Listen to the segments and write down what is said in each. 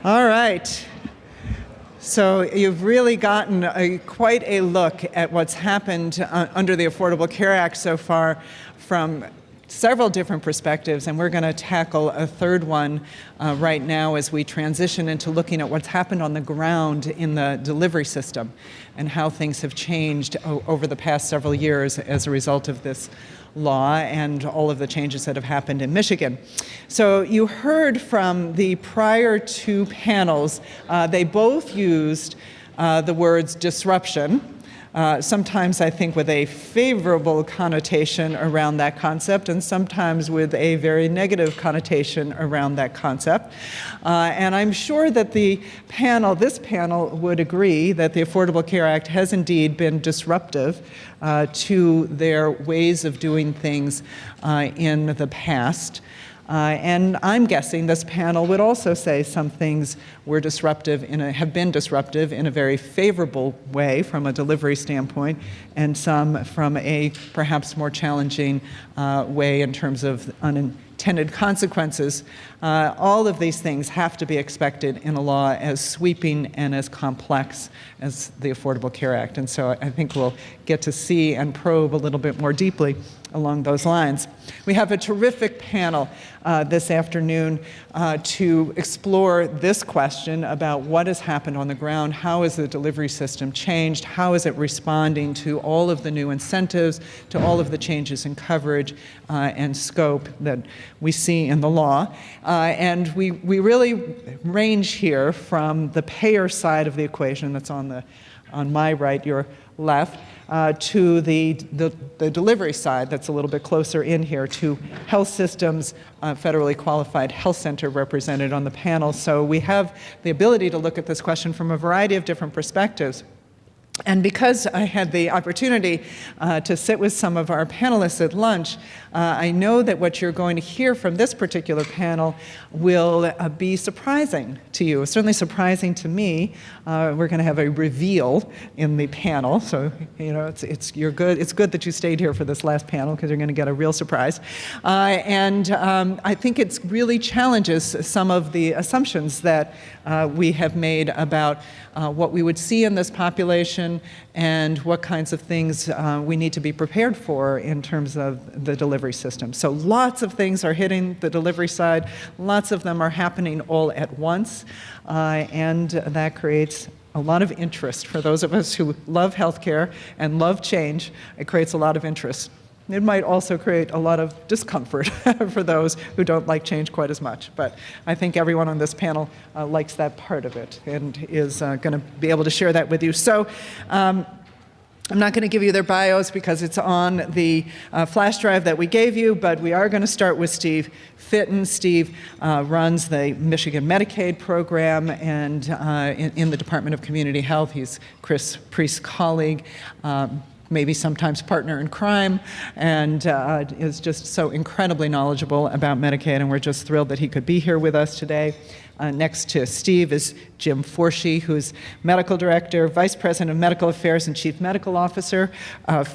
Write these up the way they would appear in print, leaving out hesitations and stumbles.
All right. So you've really gotten quite a look at what's happened under the Affordable Care Act so far from several different perspectives, and we're going to tackle a third one right now as we transition into looking at what's happened on the ground in the delivery system and how things have changed over the past several years as a result of this law and all of the changes that have happened in Michigan. So you heard from the prior two panels. They both used the words disruption, sometimes I think with a favorable connotation around that concept and sometimes with a very negative connotation around that concept. And I'm sure that this panel would agree that the Affordable Care Act has indeed been disruptive to their ways of doing things in the past. And I'm guessing this panel would also say some things were have been disruptive in a very favorable way from a delivery standpoint, and some from a perhaps more challenging way in terms of unintended consequences. All of these things have to be expected in a law as sweeping and as complex as the Affordable Care Act. And so I think we'll get to see and probe a little bit more deeply along those lines. We have a terrific panel this afternoon to explore this question about what has happened on the ground, how has the delivery system changed, how is it responding to all of the new incentives, to all of the changes in coverage and scope that we see in the law. And we really range here from the payer side of the equation that's on my right, your left, to the delivery side that's a little bit closer in here, to health systems, federally qualified health center represented on the panel. So we have the ability to look at this question from a variety of different perspectives. And because I had the opportunity to sit with some of our panelists at lunch, I know that what you're going to hear from this particular panel will be surprising to you, certainly surprising to me. We're going to have a reveal in the panel, so it's good that you stayed here for this last panel because you're going to get a real surprise. And I think it really challenges some of the assumptions that we have made about what we would see in this population and what kinds of things we need to be prepared for in terms of the delivery system. So lots of things are hitting the delivery side. Lots of them are happening all at once, and that creates a lot of interest for those of us who love healthcare and love change. It creates a lot of interest. It might also create a lot of discomfort for those who don't like change quite as much. But I think everyone on this panel likes that part of it and is going to be able to share that with you. So I'm not going to give you their bios because it's on the flash drive that we gave you, but we are going to start with Steve Fitton. Steve runs the Michigan Medicaid program and in the Department of Community Health. He's Chris Priest's colleague. Maybe sometimes partner in crime, and is just so incredibly knowledgeable about Medicaid, and we're just thrilled that he could be here with us today. Next to Steve is Jim Forshee, who's Medical Director, Vice President of Medical Affairs and Chief Medical Officer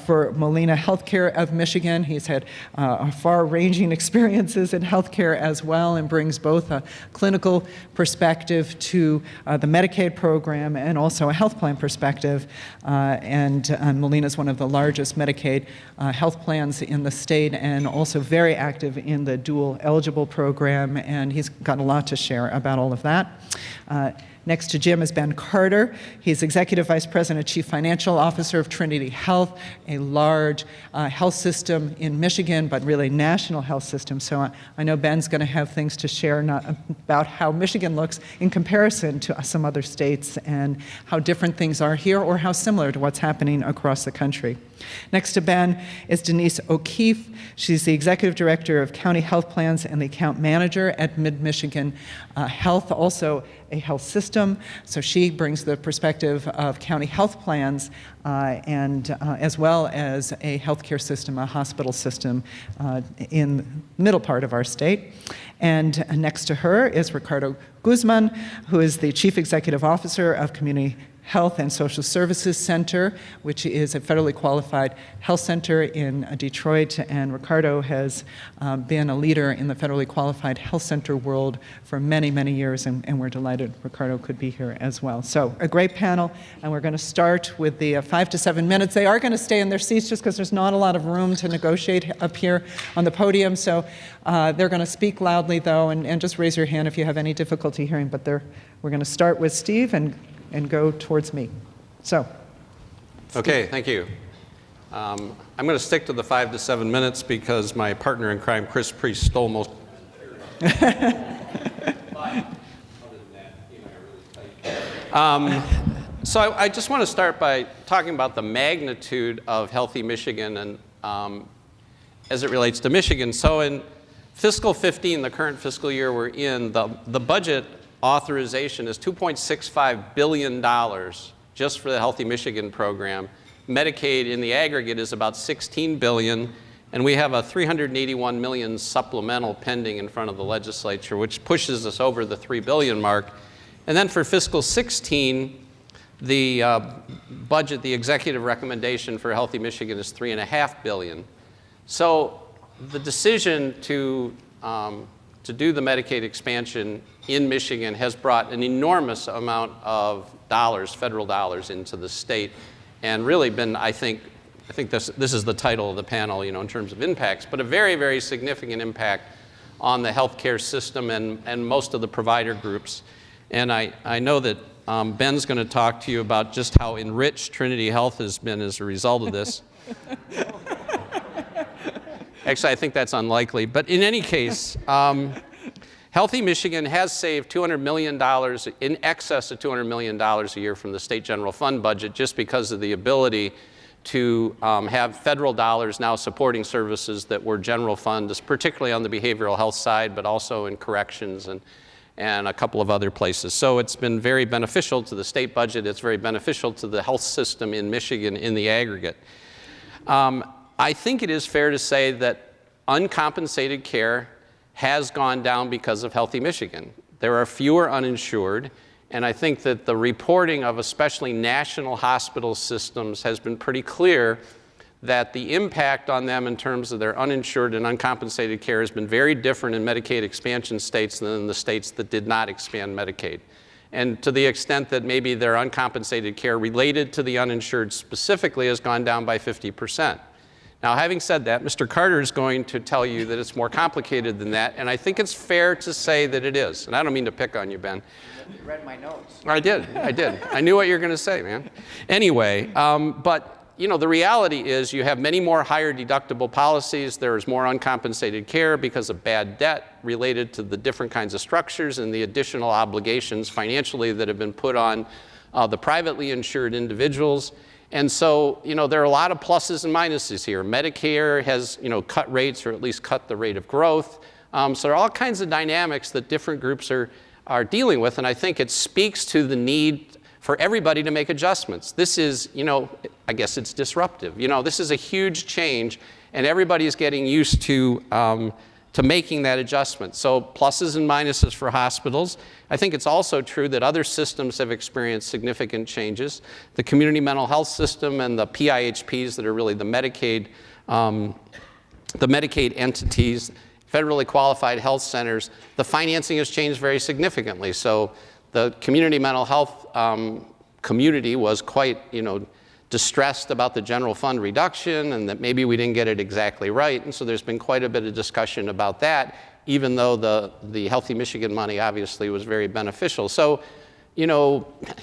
for Molina Healthcare of Michigan. He's had far-ranging experiences in healthcare as well and brings both a clinical perspective to the Medicaid program and also a health plan perspective. And Molina is one of the largest Medicaid health plans in the state and also very active in the dual eligible program, and he's got a lot to share about all of that. Next to Jim is Ben Carter. He's Executive Vice President, Chief Financial Officer of Trinity Health, a large health system in Michigan, but really national health system. So I know Ben's going to have things to share about how Michigan looks in comparison to some other states and how different things are here or how similar to what's happening across the country. Next to Ben is Denise O'Keefe. She's the Executive Director of County Health Plans and the Account Manager at Mid-Michigan Health, also a health system. So she brings the perspective of county health plans and as well as a healthcare system, a hospital system in the middle part of our state. And next to her is Ricardo Guzman, who is the Chief Executive Officer of Community Health and Social Services Center, which is a federally qualified health center in Detroit, and Ricardo has been a leader in the federally qualified health center world for many, many years, and we're delighted Ricardo could be here as well. So a great panel, and we're going to start with the 5 to 7 minutes. They are going to stay in their seats just because there's not a lot of room to negotiate up here on the podium, so they're going to speak loudly, though, and just raise your hand if you have any difficulty hearing, but we're going to start with Steve and go towards me. So. Okay, thank you. I'm going to stick to the 5 to 7 minutes because my partner in crime, Chris Priest, stole most. So I just want to start by talking about the magnitude of Healthy Michigan and as it relates to Michigan. So in fiscal 15, the current fiscal year we're in, the budget authorization is $2.65 billion just for the Healthy Michigan program. Medicaid in the aggregate is about $16 billion, and we have a $381 million supplemental pending in front of the legislature, which pushes us over the $3 billion mark. And then for fiscal 16, the budget, the executive recommendation for Healthy Michigan is $3.5 billion. So the decision to do the Medicaid expansion in Michigan has brought an enormous amount of dollars, federal dollars, into the state, and really been, I think this is the title of the panel, in terms of impacts, but a very, very significant impact on the healthcare system and most of the provider groups. And I know that Ben's going to talk to you about just how enriched Trinity Health has been as a result of this. Actually, I think that's unlikely. But in any case, Healthy Michigan has saved $200 million, in excess of $200 million a year from the state general fund budget, just because of the ability to have federal dollars now supporting services that were general funds, particularly on the behavioral health side, but also in corrections and a couple of other places. So it's been very beneficial to the state budget. It's very beneficial to the health system in Michigan in the aggregate. I think it is fair to say that uncompensated care has gone down because of Healthy Michigan. There are fewer uninsured, and I think that the reporting of especially national hospital systems has been pretty clear that the impact on them in terms of their uninsured and uncompensated care has been very different in Medicaid expansion states than in the states that did not expand Medicaid. And to the extent that maybe their uncompensated care related to the uninsured specifically has gone down by 50%. Now, having said that, Mr. Carter is going to tell you that it's more complicated than that, and I think it's fair to say that it is. And I don't mean to pick on you, Ben. You read my notes. I did. I knew what you were going to say, man. Anyway, but the reality is you have many more higher deductible policies. There's more uncompensated care because of bad debt related to the different kinds of structures and the additional obligations financially that have been put on the privately insured individuals. And so, there are a lot of pluses and minuses here. Medicare has, cut rates, or at least cut the rate of growth. So there are all kinds of dynamics that different groups are dealing with, and I think it speaks to the need for everybody to make adjustments. This is, I guess it's disruptive. This is a huge change, and everybody's getting used to making that adjustment. So pluses and minuses for hospitals. I think it's also true that other systems have experienced significant changes. The community mental health system and the PIHPs that are really the Medicaid entities, federally qualified health centers, the financing has changed very significantly. So the community mental health community was quite, distressed about the general fund reduction and that maybe we didn't get it exactly right. And so there's been quite a bit of discussion about that, even though the Healthy Michigan money obviously was very beneficial. So,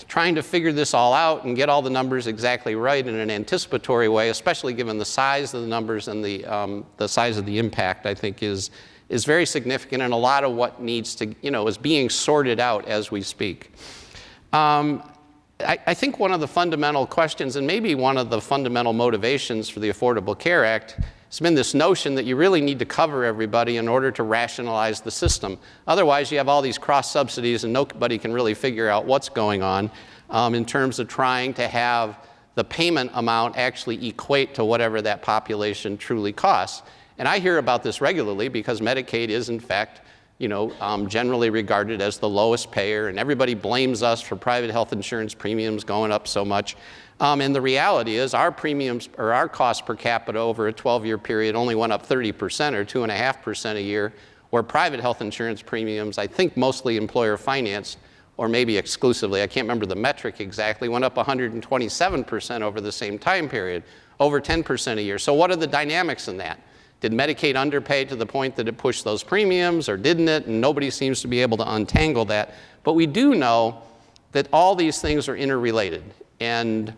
trying to figure this all out and get all the numbers exactly right in an anticipatory way, especially given the size of the numbers and the size of the impact, I think is very significant, and a lot of what needs to, is being sorted out as we speak. I think one of the fundamental questions, and maybe one of the fundamental motivations for the Affordable Care Act, has been this notion that you really need to cover everybody in order to rationalize the system. Otherwise, you have all these cross subsidies and nobody can really figure out what's going on in terms of trying to have the payment amount actually equate to whatever that population truly costs. And I hear about this regularly because Medicaid is, in fact, generally regarded as the lowest payer, and everybody blames us for private health insurance premiums going up so much. And the reality is our premiums, or our cost per capita over a 12-year period only went up 30% or 2.5% a year, where private health insurance premiums, I think mostly employer financed, or maybe exclusively, I can't remember the metric exactly, went up 127% over the same time period, over 10% a year. So what are the dynamics in that? Did Medicaid underpay to the point that it pushed those premiums, or didn't it? And nobody seems to be able to untangle that. But we do know that all these things are interrelated. And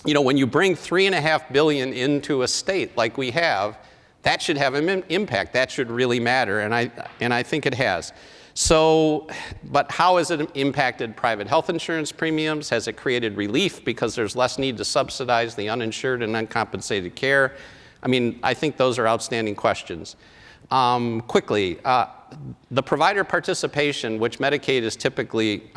when you bring $3.5 billion into a state like we have, that should have an impact. That should really matter, and I think it has. So, but how has it impacted private health insurance premiums? Has it created relief because there's less need to subsidize the uninsured and uncompensated care? I think those are outstanding questions. Quickly, the provider participation, which Medicaid is typically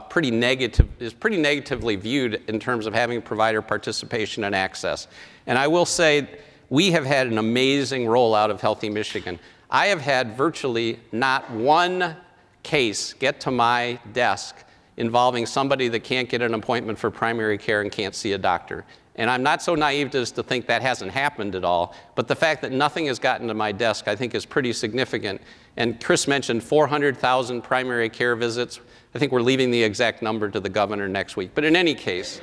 pretty negatively viewed in terms of having provider participation and access. And I will say, we have had an amazing rollout of Healthy Michigan. I have had virtually not one case get to my desk involving somebody that can't get an appointment for primary care and can't see a doctor. And I'm not so naive as to think that hasn't happened at all, but the fact that nothing has gotten to my desk I think is pretty significant. And Chris mentioned 400,000 primary care visits. I think we're leaving the exact number to the governor next week. But in any case,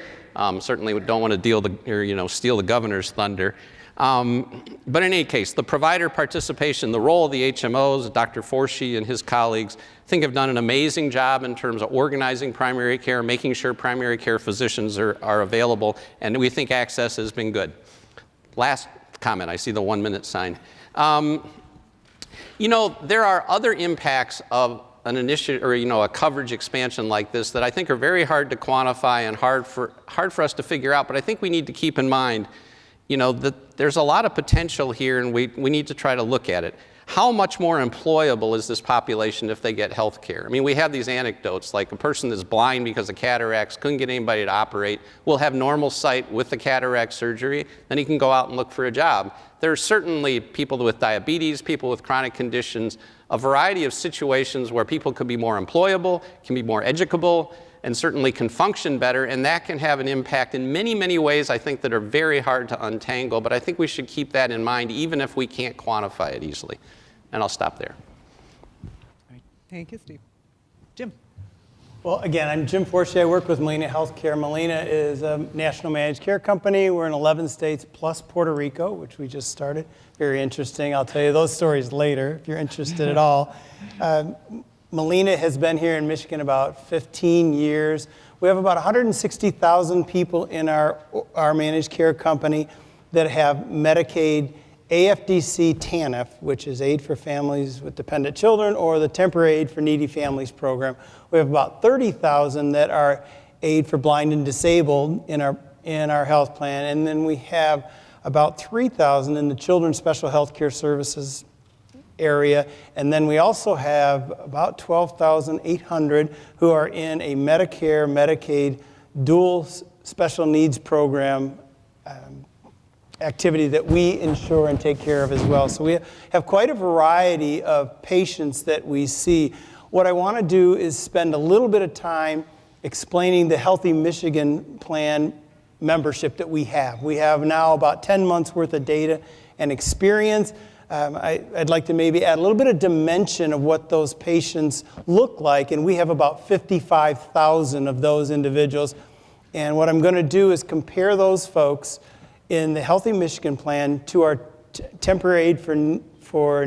certainly we don't want to steal the governor's thunder. But in any case, the provider participation, the role of the HMOs, Dr. Forshee and his colleagues, I think have done an amazing job in terms of organizing primary care, making sure primary care physicians are available, and we think access has been good. Last comment, I see the 1-minute sign. There are other impacts of an initiative or a coverage expansion like this that I think are very hard to quantify and hard for us to figure out, but I think we need to keep in mind that there's a lot of potential here, and we need to try to look at it. How much more employable is this population if they get health care? We have these anecdotes, like a person that's blind because of cataracts, couldn't get anybody to operate, will have normal sight with the cataract surgery, then he can go out and look for a job. There are certainly people with diabetes, people with chronic conditions, a variety of situations where people could be more employable, can be more educable, and certainly can function better, and that can have an impact in many, many ways, I think, that are very hard to untangle, but I think we should keep that in mind, even if we can't quantify it easily. And I'll stop there. Thank you, Steve. Jim. Well, again, I'm Jim Forshee. I work with Molina Healthcare. Molina is a national managed care company. We're in 11 states plus Puerto Rico, which we just started. Very interesting. I'll tell you those stories later if you're interested at all. Molina has been here in Michigan about 15 years. We have about 160,000 people in our managed care company that have Medicaid, AFDC TANF, which is Aid for Families with Dependent Children, or the Temporary Aid for Needy Families program. We have about 30,000 that are Aid for Blind and Disabled in our health plan, and then we have about 3,000 in the Children's Special Health Care Services area, and then we also have about 12,800 who are in a Medicare, Medicaid dual special needs program activity that we insure and take care of as well. So we have quite a variety of patients that we see. What I want to do is spend a little bit of time explaining the Healthy Michigan Plan membership that we have. We have now about 10 months worth of data and experience. I'd like to maybe add a little bit of dimension of what those patients look like, and we have about 55,000 of those individuals. And what I'm going to do is compare those folks in the Healthy Michigan Plan to our temporary aid for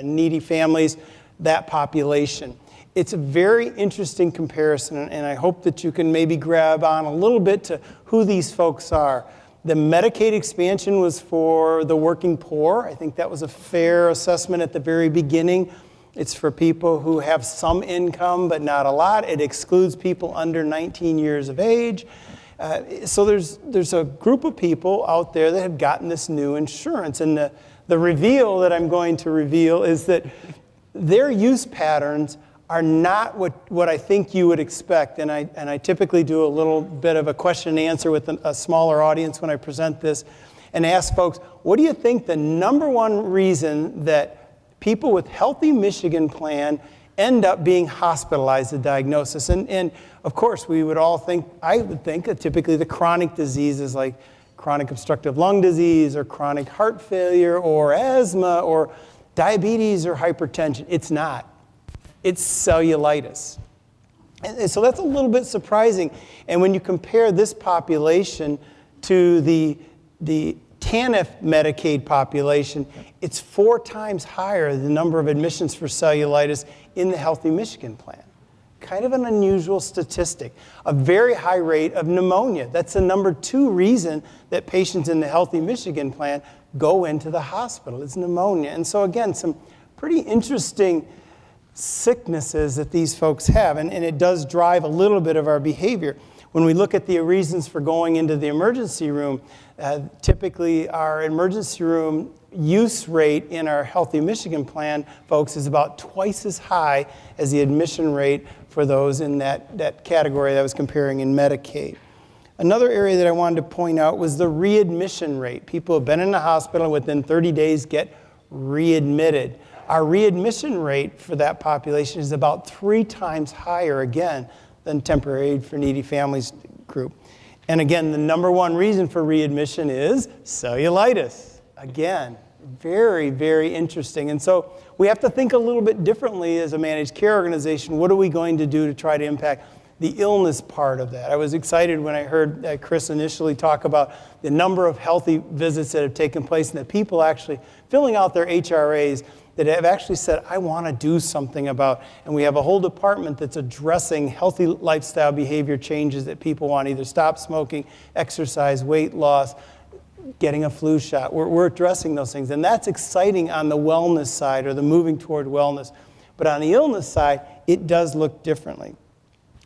needy families, that population. It's a very interesting comparison, and I hope that you can maybe grab on a little bit to who these folks are. The Medicaid expansion was for the working poor. I think that was a fair assessment at the very beginning. It's for people who have some income, but not a lot. It excludes people under 19 years of age. So there's a group of people out there that have gotten this new insurance. And the reveal that I'm going to reveal is that their use patterns are not what I think you would expect. And I typically do a little bit of a question and answer with a smaller audience when I present this and ask folks, what do you think the number one reason that people with Healthy Michigan plan end up being hospitalized at diagnosis. And of course, we would all think, I would think that typically the chronic diseases like chronic obstructive lung disease or chronic heart failure or asthma or diabetes or hypertension. It's not. It's cellulitis. And so that's a little bit surprising. And when you compare this population to the TANF Medicaid population, it's 4 times higher, the number of admissions for cellulitis in the Healthy Michigan plan. Kind of an unusual statistic. A very high rate of pneumonia. That's the number 2 reason that patients in the Healthy Michigan plan go into the hospital. It's pneumonia. And so again, some pretty interesting sicknesses that these folks have, and it does drive a little bit of our behavior. When we look at the reasons for going into the emergency room, typically our emergency room use rate in our Healthy Michigan plan, folks, is about twice as high as the admission rate for those in that category that I was comparing in Medicaid. Another area that I wanted to point out was the readmission rate. People who have been in the hospital and within 30 days get readmitted. Our readmission rate for that population is about 3 times higher, again, than temporary aid for needy families group. And again, the number 1 reason for readmission is cellulitis. Again, very, very interesting. And so we have to think a little bit differently as a managed care organization. What are we going to do to try to impact the illness part of that? I was excited when I heard Chris initially talk about the number of healthy visits that have taken place and the people actually filling out their HRAs that have actually said, I want to do something about. And we have a whole department that's addressing healthy lifestyle behavior changes that people want, either stop smoking, exercise, weight loss, getting a flu shot. We're addressing those things. And that's exciting on the wellness side or the moving toward wellness. But on the illness side, it does look differently.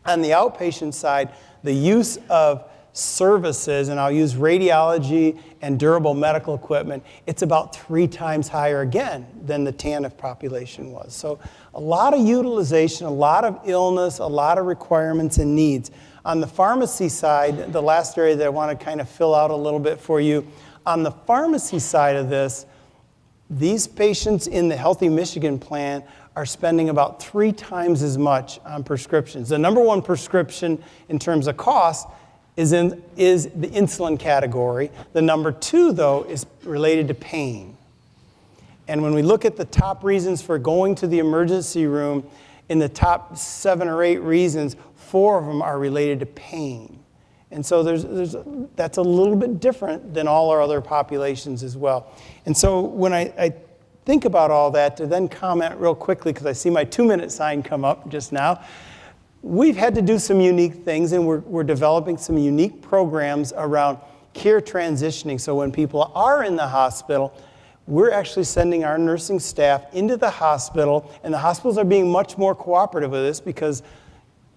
On the outpatient side, the use of services, and I'll use radiology and durable medical equipment, it's about 3 times higher again than the TANF population was. So a lot of utilization, a lot of illness, a lot of requirements and needs. On the pharmacy side, the last area that I want to kind of fill out a little bit for you, on the pharmacy side of this, these patients in the Healthy Michigan plan are spending about 3 times as much on prescriptions. The number 1 prescription in terms of cost is the insulin category. The number 2, though, is related to pain. And when we look at the top reasons for going to the emergency room, in the top 7 or 8 reasons, 4 of them are related to pain. And so that's a little bit different than all our other populations as well. And so when I think about all that, to then comment real quickly, because I see my 2-minute sign come up just now, we've had to do some unique things, and we're developing some unique programs around care transitioning. So when people are in the hospital, we're actually sending our nursing staff into the hospital, and the hospitals are being much more cooperative with this because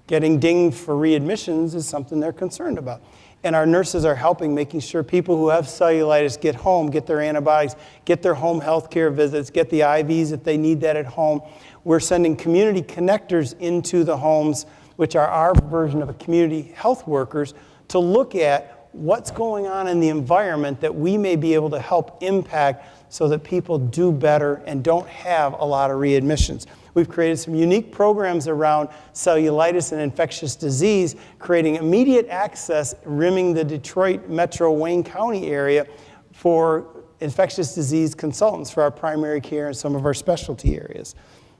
getting dinged for readmissions is something they're concerned about. And our nurses are helping, making sure people who have cellulitis get home, get their antibiotics, get their home health care visits, get the IVs if they need that at home. We're sending community connectors into the homes, which are our version of a community health workers, to look at what's going on in the environment that we may be able to help impact so that people do better and don't have a lot of readmissions. We've created some unique programs around cellulitis and infectious disease, creating immediate access, rimming the Detroit metro Wayne County area for infectious disease consultants for our primary care and some of our specialty areas.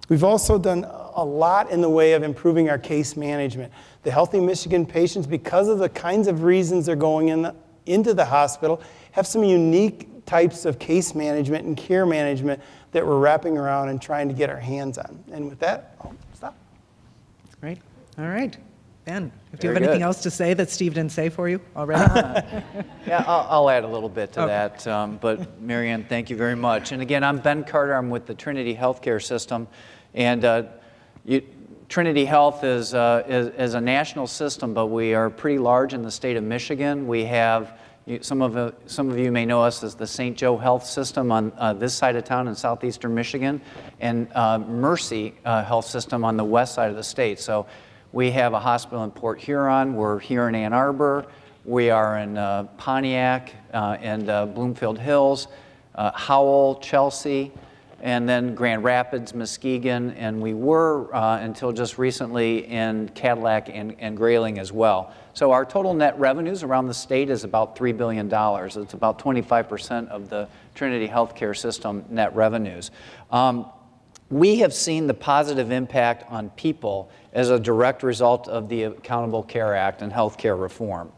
We've also done a lot in the way of improving our case management. The Healthy Michigan patients, because of the kinds of reasons they're going into the hospital, have some unique types of case management and care management that we're wrapping around and trying to get our hands on. And with that, I'll stop. Great. All right. Ben, do you Very have anything good. else to say that Steve didn't say for you already? Yeah, I'll add a little bit to Okay. that. But Marianne, thank you very much. And again, I'm Ben Carter. I'm with the Trinity Healthcare System. And Trinity Health is a national system, but we are pretty large in the state of Michigan. We have, some of you may know us as the St. Joe Health System on this side of town in southeastern Michigan, and Mercy Health System on the west side of the state. So we have a hospital in Port Huron. We're here in Ann Arbor. We are in Pontiac and Bloomfield Hills, Howell, Chelsea. and then Grand Rapids, Muskegon, and we were, until just recently, in Cadillac and Grayling as well. So our total net revenues around the state is about $3 billion. It's about 25% of the Trinity Healthcare System net revenues. We have seen the positive impact on people as a direct result of the Accountable Care Act and healthcare reform.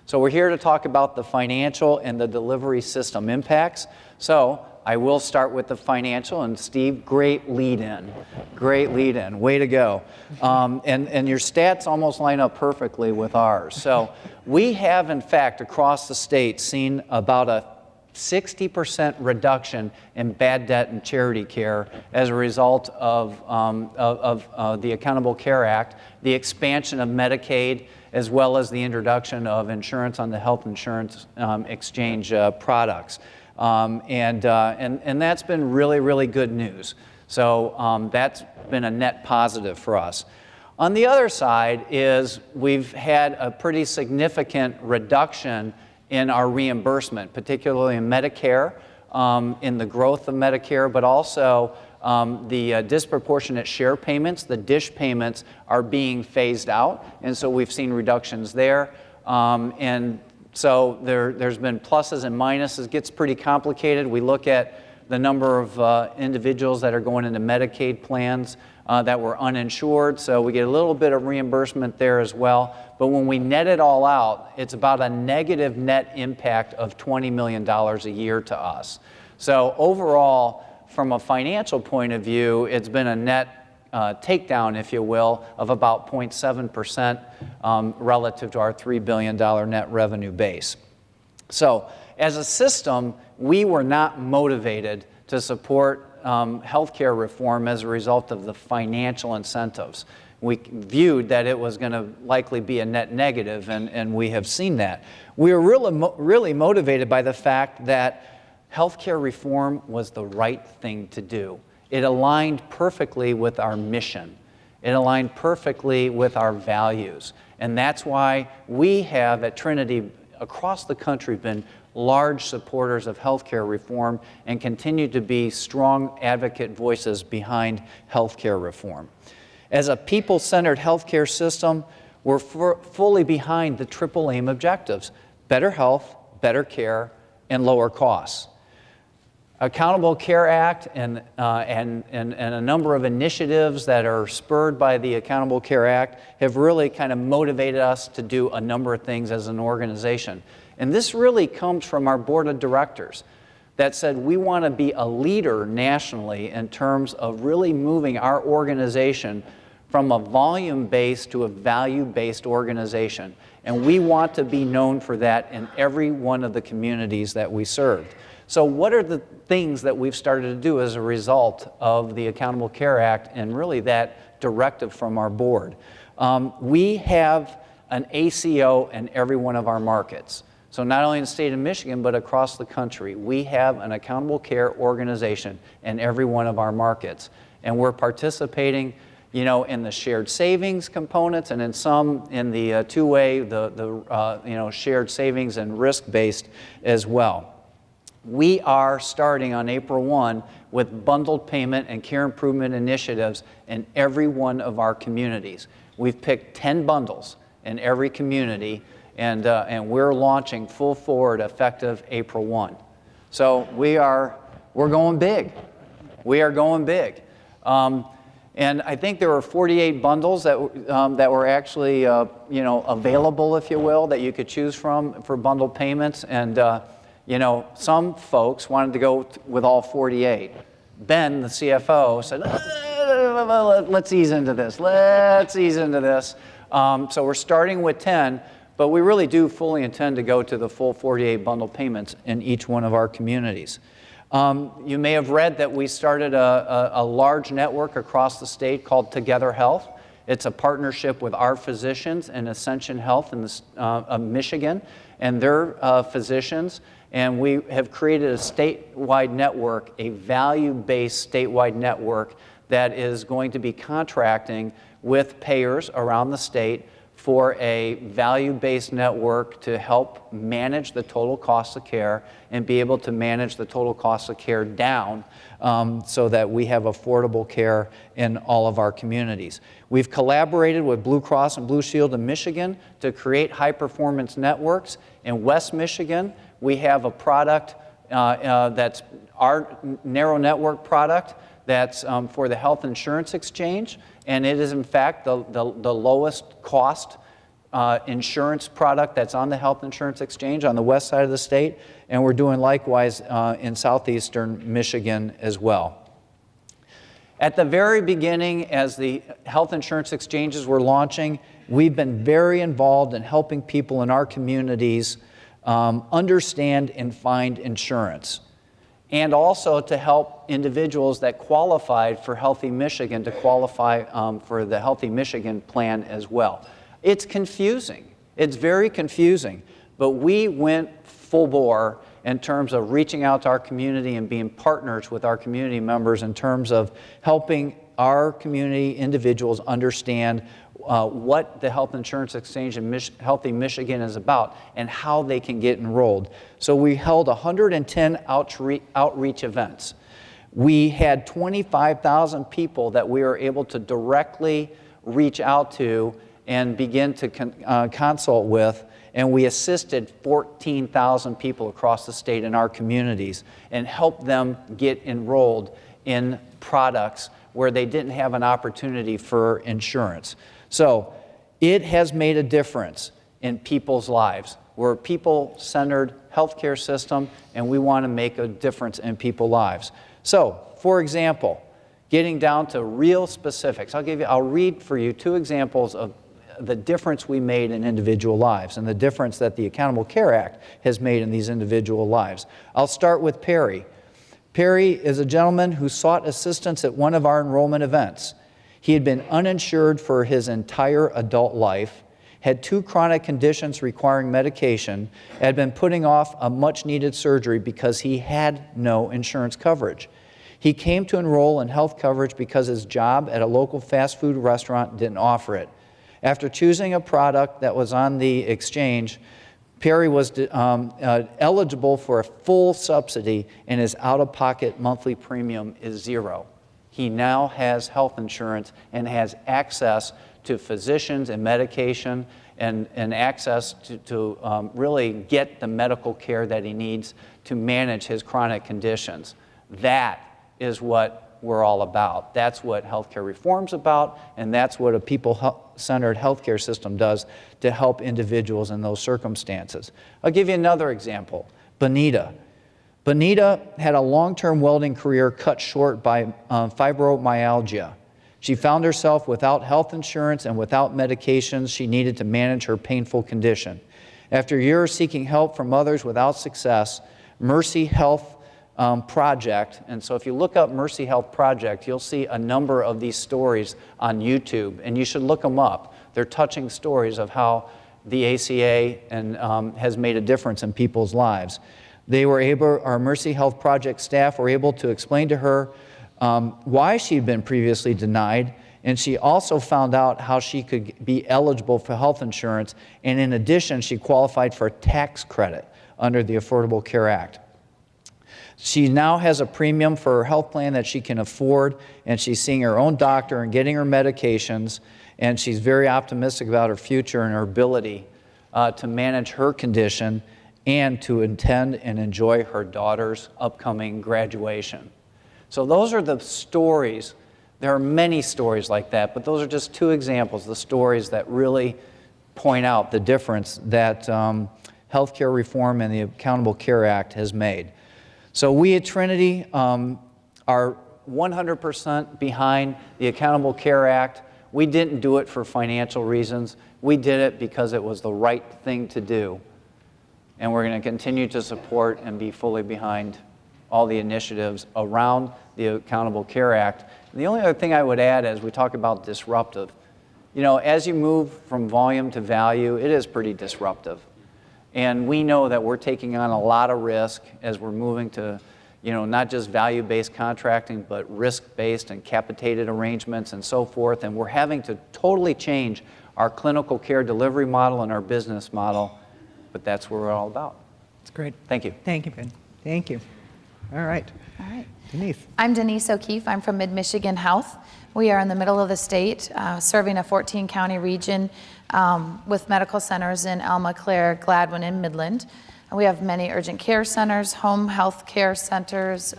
So we're here to talk about the financial and the delivery system impacts. So I will start with the financial, and Steve, great lead-in, way to go. And your stats almost line up perfectly with ours. So we have, in fact, across the state, seen about a 60% reduction in bad debt and charity care as a result of the Accountable Care Act, the expansion of Medicaid, as well as the introduction of insurance on the health insurance exchange products. And that's been really, really good news. So that's been a net positive for us. On the other side is we've had a pretty significant reduction in our reimbursement, particularly in Medicare, in the growth of Medicare, but also the disproportionate share payments, the DSH payments, are being phased out, and so we've seen reductions there. And so there's been pluses and minuses. It gets pretty complicated. We look at the number of individuals that are going into Medicaid plans that were uninsured, so we get a little bit of reimbursement there as well. But when we net it all out, it's about a negative net impact of $20 million a year to us. So overall, from a financial point of view, it's been a net takedown, if you will, of about 0.7% relative to our $3 billion net revenue base. So as a system, we were not motivated to support healthcare reform as a result of the financial incentives. We viewed that it was going to likely be a net negative, and we have seen that. We were really motivated by the fact that healthcare reform was the right thing to do. It aligned perfectly with our mission. It aligned perfectly with our values. And that's why we have at Trinity across the country been large supporters of healthcare reform and continue to be strong advocate voices behind healthcare reform. As a people-centered healthcare system, we're fully behind the triple aim objectives: better health, better care, and lower costs. Accountable Care Act and a number of initiatives that are spurred by the Accountable Care Act have really kind of motivated us to do a number of things as an organization. And this really comes from our board of directors that said we want to be a leader nationally in terms of really moving our organization from a volume-based to a value-based organization. And we want to be known for that in every one of the communities that we serve. So what are the things that we've started to do as a result of the Accountable Care Act and really that directive from our board? We have an ACO in every one of our markets. So not only in the state of Michigan, but across the country, we have an accountable care organization in every one of our markets. And we're participating, you know, in the shared savings components, and in some in the two-way, the shared savings and risk-based as well. We are starting on April 1 with bundled payment and care improvement initiatives in every one of our communities. We've picked 10 bundles in every community, and we're launching full forward effective April 1. So we're going big. We are going big. And I think there were 48 bundles that were actually available, if you will, that you could choose from for bundled payments. And some folks wanted to go with all 48. Ben, the CFO, said, let's ease into this. Let's ease into this. So we're starting with 10, but we really do fully intend to go to the full 48 bundle payments in each one of our communities. You may have read that we started a large network across the state called Together Health. It's a partnership with our physicians and Ascension Health in Michigan and their physicians. And we have created a statewide network, a value-based statewide network that is going to be contracting with payers around the state for a value-based network to help manage the total cost of care and be able to manage the total cost of care down so that we have affordable care in all of our communities. We've collaborated with Blue Cross and Blue Shield in Michigan to create high-performance networks. In West Michigan, we have a product that's our narrow network product that's for the health insurance exchange, and it is in fact the lowest cost insurance product that's on the health insurance exchange on the west side of the state, and we're doing likewise in southeastern Michigan as well. At the very beginning, as the health insurance exchanges were launching, we've been very involved in helping people in our communities understand and find insurance, and also to help individuals that qualified for Healthy Michigan to qualify for the Healthy Michigan plan as well. It's confusing. It's very confusing, but we went full bore in terms of reaching out to our community and being partners with our community members in terms of helping our community individuals understand what the Health Insurance Exchange in Healthy Michigan is about and how they can get enrolled. So we held 110 outreach events. We had 25,000 people that we were able to directly reach out to and begin to consult with, and we assisted 14,000 people across the state in our communities and helped them get enrolled in products where they didn't have an opportunity for insurance. So it has made a difference in people's lives. We're a people-centered healthcare system, and we want to make a difference in people's lives. So, for example, getting down to real specifics, I'll read for you 2 examples of the difference we made in individual lives and the difference that the Accountable Care Act has made in these individual lives. I'll start with Perry. Perry is a gentleman who sought assistance at one of our enrollment events. He had been uninsured for his entire adult life, had 2 chronic conditions requiring medication, had been putting off a much-needed surgery because he had no insurance coverage. He came to enroll in health coverage because his job at a local fast food restaurant didn't offer it. After choosing a product that was on the exchange, Perry was eligible for a full subsidy, and his out-of-pocket monthly premium is 0. He now has health insurance and has access to physicians and medication and access to really get the medical care that he needs to manage his chronic conditions. That is what we're all about. That's what healthcare reform's about, and that's what a people-centered healthcare system does to help individuals in those circumstances. I'll give you another example. Benita. Benita had a long-term welding career cut short by fibromyalgia. She found herself without health insurance and without medications she needed to manage her painful condition. After years seeking help from others without success, Mercy Health Project, and so if you look up Mercy Health Project, you'll see a number of these stories on YouTube, and you should look them up. They're touching stories of how the ACA has made a difference in people's lives. Our Mercy Health Project staff were able to explain to her why she'd been previously denied, and she also found out how she could be eligible for health insurance, and in addition, she qualified for a tax credit under the Affordable Care Act. She now has a premium for her health plan that she can afford, and she's seeing her own doctor and getting her medications, and she's very optimistic about her future and her ability to manage her condition and to attend and enjoy her daughter's upcoming graduation. So those are the stories. There are many stories like that, but those are just 2 examples, the stories that really point out the difference that healthcare reform and the Accountable Care Act has made. So we at Trinity are 100% behind the Accountable Care Act. We didn't do it for financial reasons. We did it because it was the right thing to do. And we're going to continue to support and be fully behind all the initiatives around the Accountable Care Act. And the only other thing I would add as we talk about disruptive, you know, as you move from volume to value, it is pretty disruptive. And we know that we're taking on a lot of risk as we're moving to, not just value-based contracting, but risk-based and capitated arrangements and so forth. And we're having to totally change our clinical care delivery model and our business model, but that's what we're all about. That's great. Thank you. Thank you, Ben. Thank you. All right. All right. Denise. I'm Denise O'Keefe. I'm from Mid-Michigan Health. We are in the middle of the state, serving a 14-county region with medical centers in Alma, Clare, Gladwin, and Midland. We have many urgent care centers, home health care centers,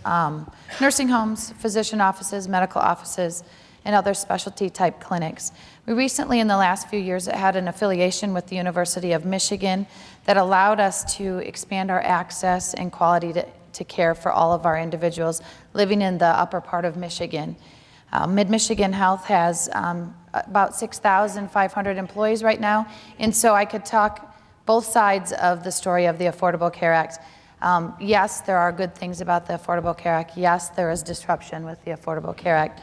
nursing homes, physician offices, medical offices, and other specialty type clinics. We recently, in the last few years, had an affiliation with the University of Michigan that allowed us to expand our access and quality to care for all of our individuals living in the upper part of Michigan. Mid-Michigan Health has about 6,500 employees right now, and so I could talk both sides of the story of the Affordable Care Act. Yes, there are good things about the Affordable Care Act. Yes, there is disruption with the Affordable Care Act.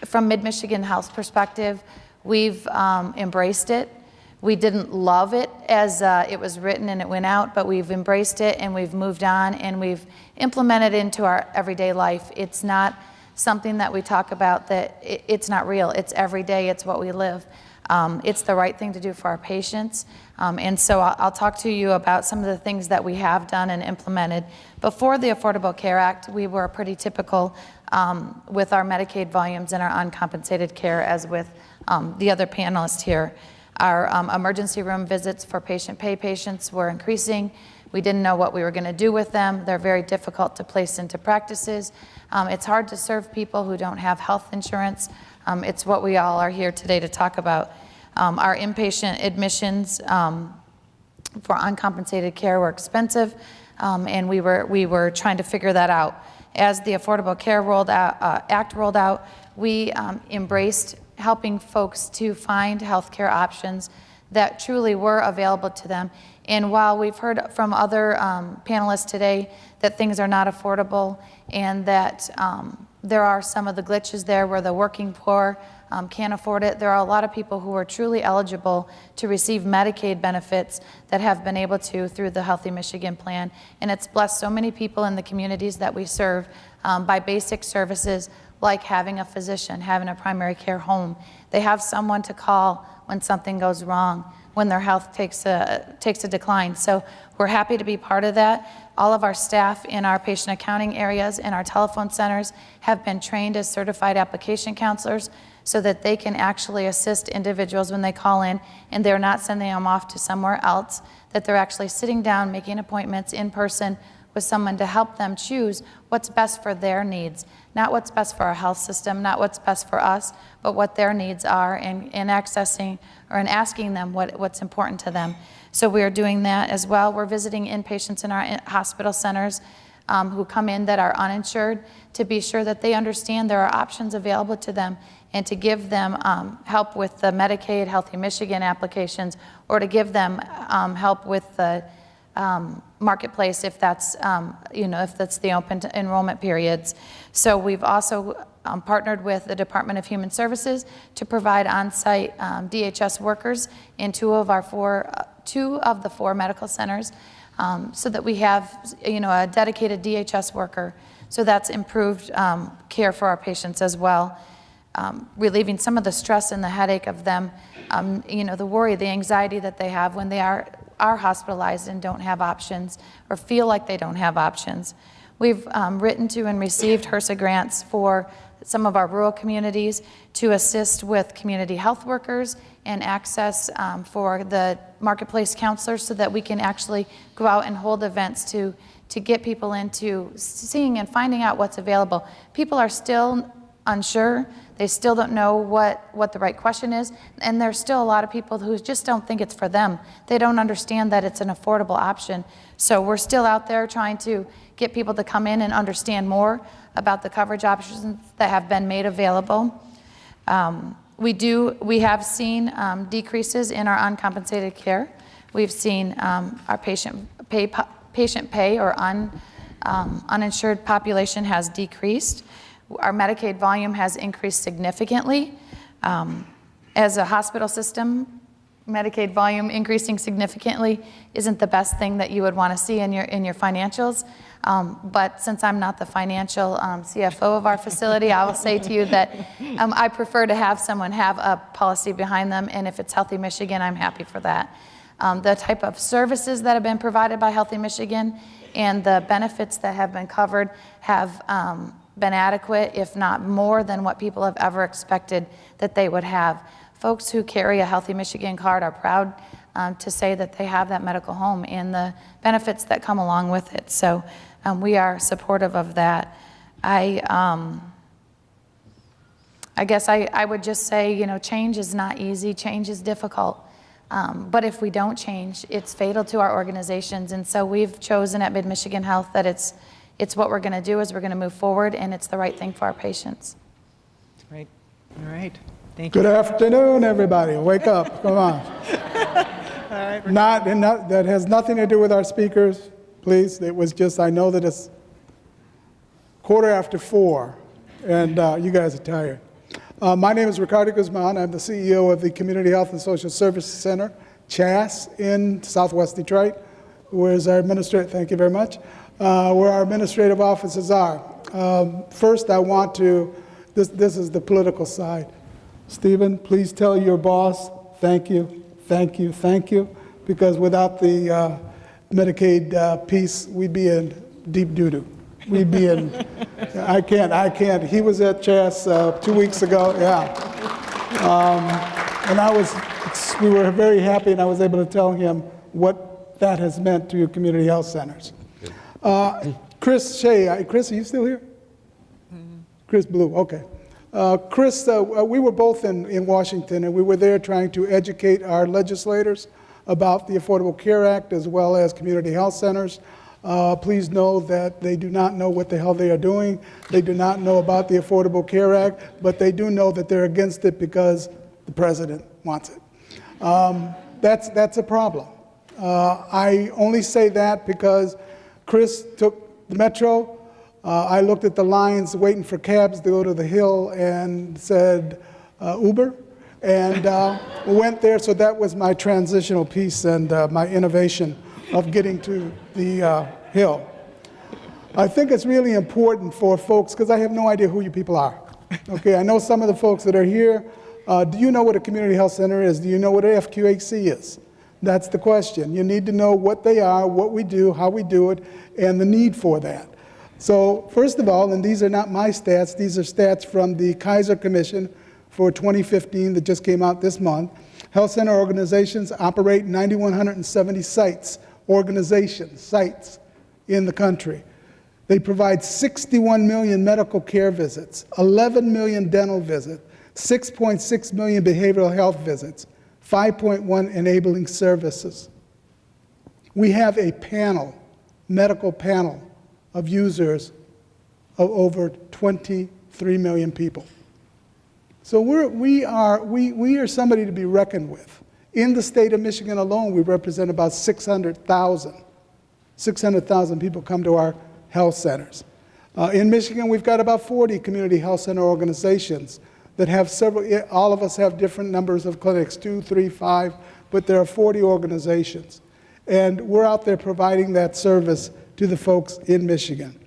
From Mid-Michigan Health's perspective, we've embraced it. We didn't love it as it was written and it went out, but we've embraced it and we've moved on and we've implemented it into our everyday life. It's not something that we talk about that it's not real. It's every day. It's what we live. It's the right thing to do for our patients. And so I'll talk to you about some of the things that we have done and implemented. Before the Affordable Care Act, we were pretty typical with our Medicaid volumes and our uncompensated care, as with the other panelists here. Our emergency room visits for patient pay patients were increasing. We didn't know what we were going to do with them. They're very difficult to place into practices. It's hard to serve people who don't have health insurance. It's what we all are here today to talk about. Our inpatient admissions for uncompensated care were expensive, and we were trying to figure that out. As the Affordable Care Act rolled out, we embraced helping folks to find health care options that truly were available to them. And while we've heard from other panelists today that things are not affordable and that there are some of the glitches there where the working poor can't afford it, there are a lot of people who are truly eligible to receive Medicaid benefits that have been able to through the Healthy Michigan Plan. And it's blessed so many people in the communities that we serve by basic services like having a physician, having a primary care home. They have someone to call when something goes wrong, when their health takes a decline. So we're happy to be part of that. All of our staff in our patient accounting areas and our telephone centers have been trained as certified application counselors so that they can actually assist individuals when they call in and they're not sending them off to somewhere else, that they're actually sitting down, making appointments in person with someone to help them choose what's best for their needs, not what's best for our health system, not what's best for us, but what their needs are and accessing or in asking them what's important to them. So we are doing that as well. We're visiting inpatients in our hospital centers who come in that are uninsured to be sure that they understand there are options available to them and to give them help with the Medicaid, Healthy Michigan applications, or to give them help with the marketplace if that's if that's the open enrollment periods. So we've also partnered with the Department of Human Services to provide on-site DHS workers in two of the four medical centers, so that we have a dedicated DHS worker. So that's improved care for our patients as well, relieving some of the stress and the headache of them, the worry, the anxiety that they have when they are hospitalized and don't have options or feel like they don't have options. We've written to and received HRSA grants for some of our rural communities to assist with community health workers and access for the marketplace counselors so that we can actually go out and hold events to get people into seeing and finding out what's available. People are still unsure. They still don't know what the right question is, and there's still a lot of people who just don't think it's for them. They don't understand that it's an affordable option. So we're still out there trying to get people to come in and understand more about the coverage options that have been made available. We have seen decreases in our uncompensated care. We've seen our patient pay or uninsured population has decreased. Our Medicaid volume has increased significantly. As a hospital system, Medicaid volume increasing significantly isn't the best thing that you would want to see in your financials. But since I'm not the financial CFO of our facility, I will say to you that I prefer to have someone have a policy behind them, and if it's Healthy Michigan, I'm happy for that. The type of services that have been provided by Healthy Michigan and the benefits that have been covered have been adequate, if not more than what people have ever expected that they would have. Folks who carry a Healthy Michigan card are proud to say that they have that medical home and the benefits that come along with it. So we are supportive of that. I guess I would just say, you know, change is not easy, change is difficult. But if we don't change, it's fatal to our organizations. And so we've chosen at Mid-Michigan Health that it's what we're going to do, is we're going to move forward, and it's the right thing for our patients. Great. All right. Thank you. Good afternoon, everybody. Wake up. Come on. That has nothing to do with our speakers, please. It was just, I know that it's 4:15, and you guys are tired. My name is Ricardo Guzman. I'm the CEO of the Community Health and Social Services Center, CHAS, in Southwest Detroit, where's our administrative, thank you very much, where our administrative offices are. First, I want to, this is the political side. Stephen, please tell your boss, thank you, thank you, thank you, because without the Medicaid piece, we'd be in deep doo-doo. We'd be in, I can't. He was at CHAS 2 weeks ago, yeah. And we were very happy, and I was able to tell him what that has meant to your community health centers. Chris Shea, Chris, are you still here? Chris Blue, okay. Chris, we were both in Washington, and we were there trying to educate our legislators about the Affordable Care Act as well as community health centers. Please know that they do not know what the hell they are doing. They do not know about the Affordable Care Act, but they do know that they're against it because the president wants it. That's a problem. I only say that because Chris took the Metro. I looked at the lines waiting for cabs to go to the Hill and said Uber, and went there. So that was my transitional piece and my innovation of getting to the Hill. I think it's really important for folks, because I have no idea who you people are. Okay, I know some of the folks that are here. Do you know what a community health center is? Do you know what a FQHC is? That's the question. You need to know what they are, what we do, how we do it, and the need for that. So first of all, and these are not my stats, these are stats from the Kaiser Commission for 2015 that just came out this month. Health center organizations operate 9,170 sites, sites in the country. They provide 61 million medical care visits, 11 million dental visits, 6.6 million behavioral health visits, 5.1 enabling services. We have a panel, medical panel, of users of over 23 million people. So we are somebody to be reckoned with. In the state of Michigan alone, we represent about 600,000 people come to our health centers. In Michigan, we've got about 40 community health center organizations that have several, all of us have different numbers of clinics, 2, 3, 5, but there are 40 organizations. And we're out there providing that service to the folks in Michigan.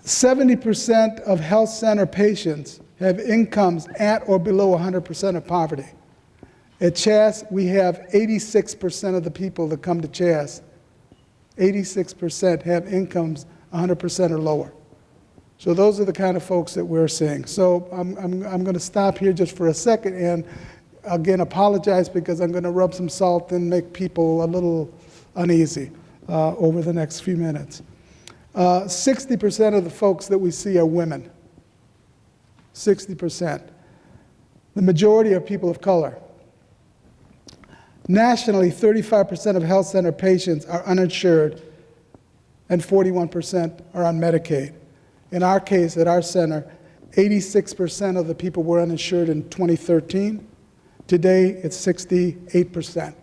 70% of health center patients have incomes at or below 100% of poverty. At CHAS, we have 86% of the people that come to CHAS, 86% have incomes 100% or lower. So those are the kind of folks that we're seeing. So I'm going to stop here just for a second and again apologize because I'm going to rub some salt and make people a little uneasy over the next few minutes. 60% of the folks that we see are women. 60%. The majority are people of color. Nationally, 35% of health center patients are uninsured and 41% are on Medicaid. In our case, at our center, 86% of the people were uninsured in 2013. Today, it's 68%.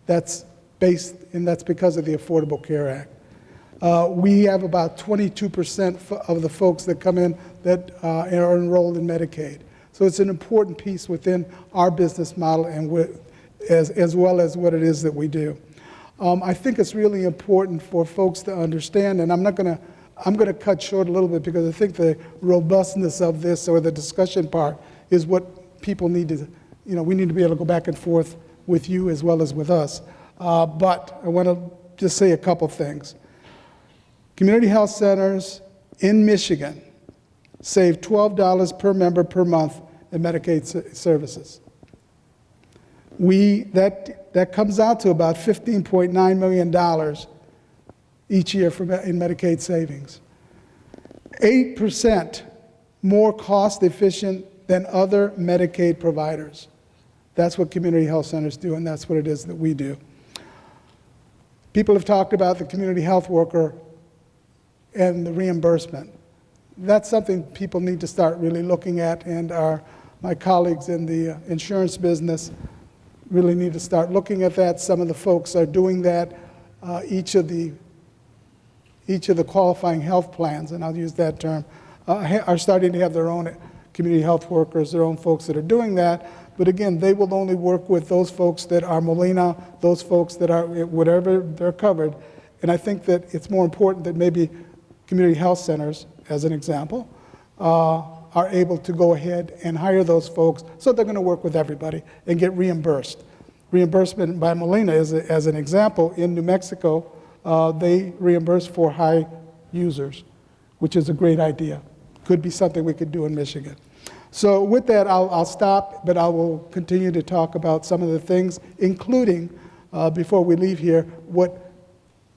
That's because of the Affordable Care Act. We have about 22% of the folks that come in that are enrolled in Medicaid. So it's an important piece within our business model and as well as what it is that we do. I think it's really important for folks to understand, and I'm going to cut short a little bit because I think the robustness of this, or the discussion part, is what people need to, we need to be able to go back and forth with you as well as with us. But I want to just say a couple things. Community health centers in Michigan save $12 per member per month in Medicaid services. That comes out to about $15.9 million each year in Medicaid savings. 8% more cost efficient than other Medicaid providers. That's what community health centers do, and that's what it is that we do. People have talked about the community health worker and the reimbursement. That's something people need to start really looking at, and my colleagues in the insurance business really need to start looking at that. Some of the folks are doing that. Each of the qualifying health plans, and I'll use that term, are starting to have their own community health workers, their own folks that are doing that. But again, they will only work with those folks that are Molina, those folks that are whatever they're covered. And I think that it's more important that maybe community health centers, as an example, are able to go ahead and hire those folks, so they're going to work with everybody and get reimbursed. Reimbursement by Molina, as an example, in New Mexico, they reimburse for high users, which is a great idea. Could be something we could do in Michigan. So with that, I'll stop, but I will continue to talk about some of the things, including, before we leave here, what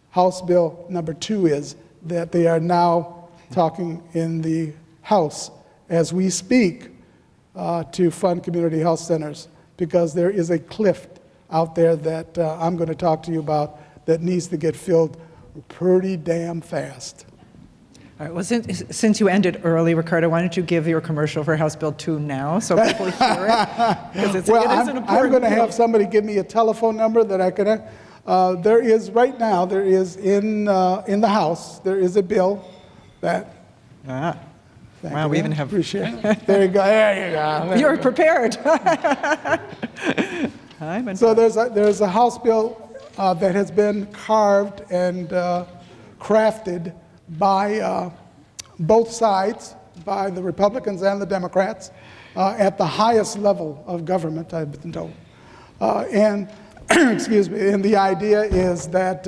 House Bill number 2 is, that they are now talking in the House as we speak to fund community health centers, because there is a cliff out there that I'm going to talk to you about that needs to get filled pretty damn fast. All right, well, since you ended early, Ricardo, why don't you give your commercial for House Bill 2 now so people hear it? Because it is an important I'm going to bill. have somebody give me a telephone number that I can. There is right now. There is in the House. There is a bill that. Thank Wow, you, we man. even have. Appreciate it. There you go. There you go. You're prepared. So there's a House bill that has been carved and crafted by both sides, by the Republicans and the Democrats, at the highest level of government, I've been told. And excuse me. And the idea is that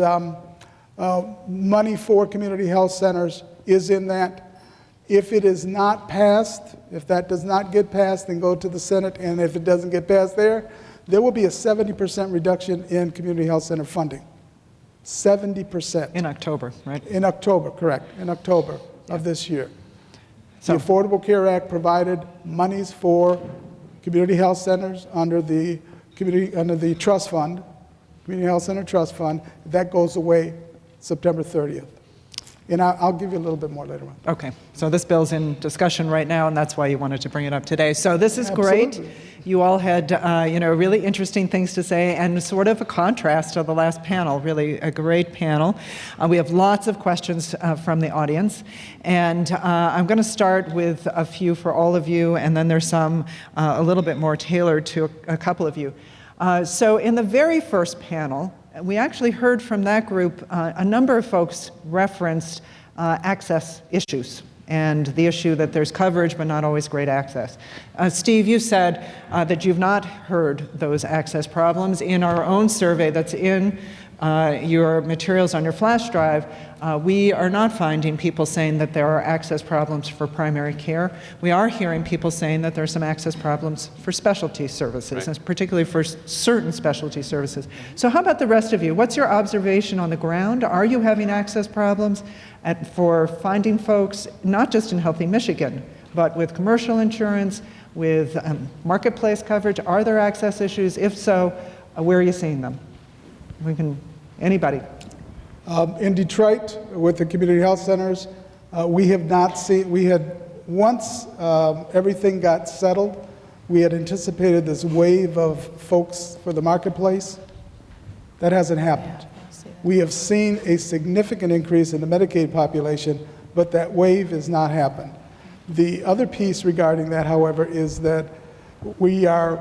money for community health centers is in that. If it is not passed, if that does not get passed, then go to the Senate, and if it doesn't get passed there will be a 70% reduction in community health center funding. 70%. In October, right? In October, correct. In October of this year. So- The Affordable Care Act provided monies for community health centers under the trust fund, Community Health Center Trust Fund. That goes away September 30th. And I'll give you a little bit more later on. Okay, so this bill's in discussion right now, and that's why you wanted to bring it up today. So this is great. Absolutely. You all had, really interesting things to say, and sort of a contrast to the last panel. Really a great panel. We have lots of questions from the audience, and I'm going to start with a few for all of you, and then there's some a little bit more tailored to a couple of you. So in the very first panel, we actually heard from that group a number of folks referenced access issues and the issue that there's coverage but not always great access. Steve, you said that you've not heard those access problems. In our own survey that's in your materials on your flash drive, we are not finding people saying that there are access problems for primary care. We are hearing people saying that there are some access problems for specialty services, Right. and particularly for certain specialty services. So how about the rest of you? What's your observation on the ground? Are you having access problems for finding folks, not just in Healthy Michigan, but with commercial insurance, with marketplace coverage? Are there access issues? If so, where are you seeing them? Anybody? In Detroit, with the community health centers, we have not seen, once everything got settled, we had anticipated this wave of folks for the marketplace. That hasn't happened. We have seen a significant increase in the Medicaid population, but that wave has not happened. The other piece regarding that, however, is that we are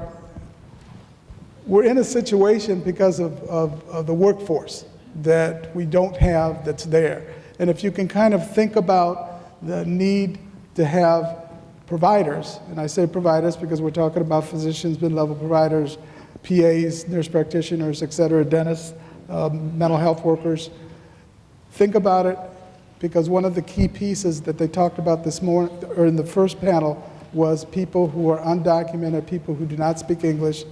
we're in a situation because of the workforce that we don't have that's there. And if you can kind of think about the need to have providers, and I say providers because we're talking about physicians, mid-level providers, PAs, nurse practitioners, et cetera, dentists, mental health workers. Think about it, because one of the key pieces that they talked about this morning, or in the first panel, was people who are undocumented, people who do not speak English,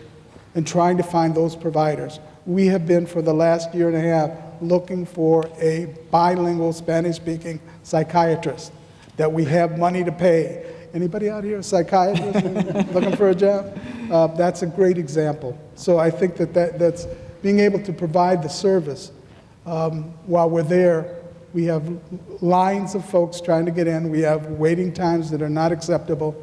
and trying to find those providers. We have been, for the last year and a half, looking for a bilingual Spanish-speaking psychiatrist that we have money to pay. Anybody out here a psychiatrist looking for a job? That's a great example. So I think that's being able to provide the service while we're there. We have lines of folks trying to get in. We have waiting times that are not acceptable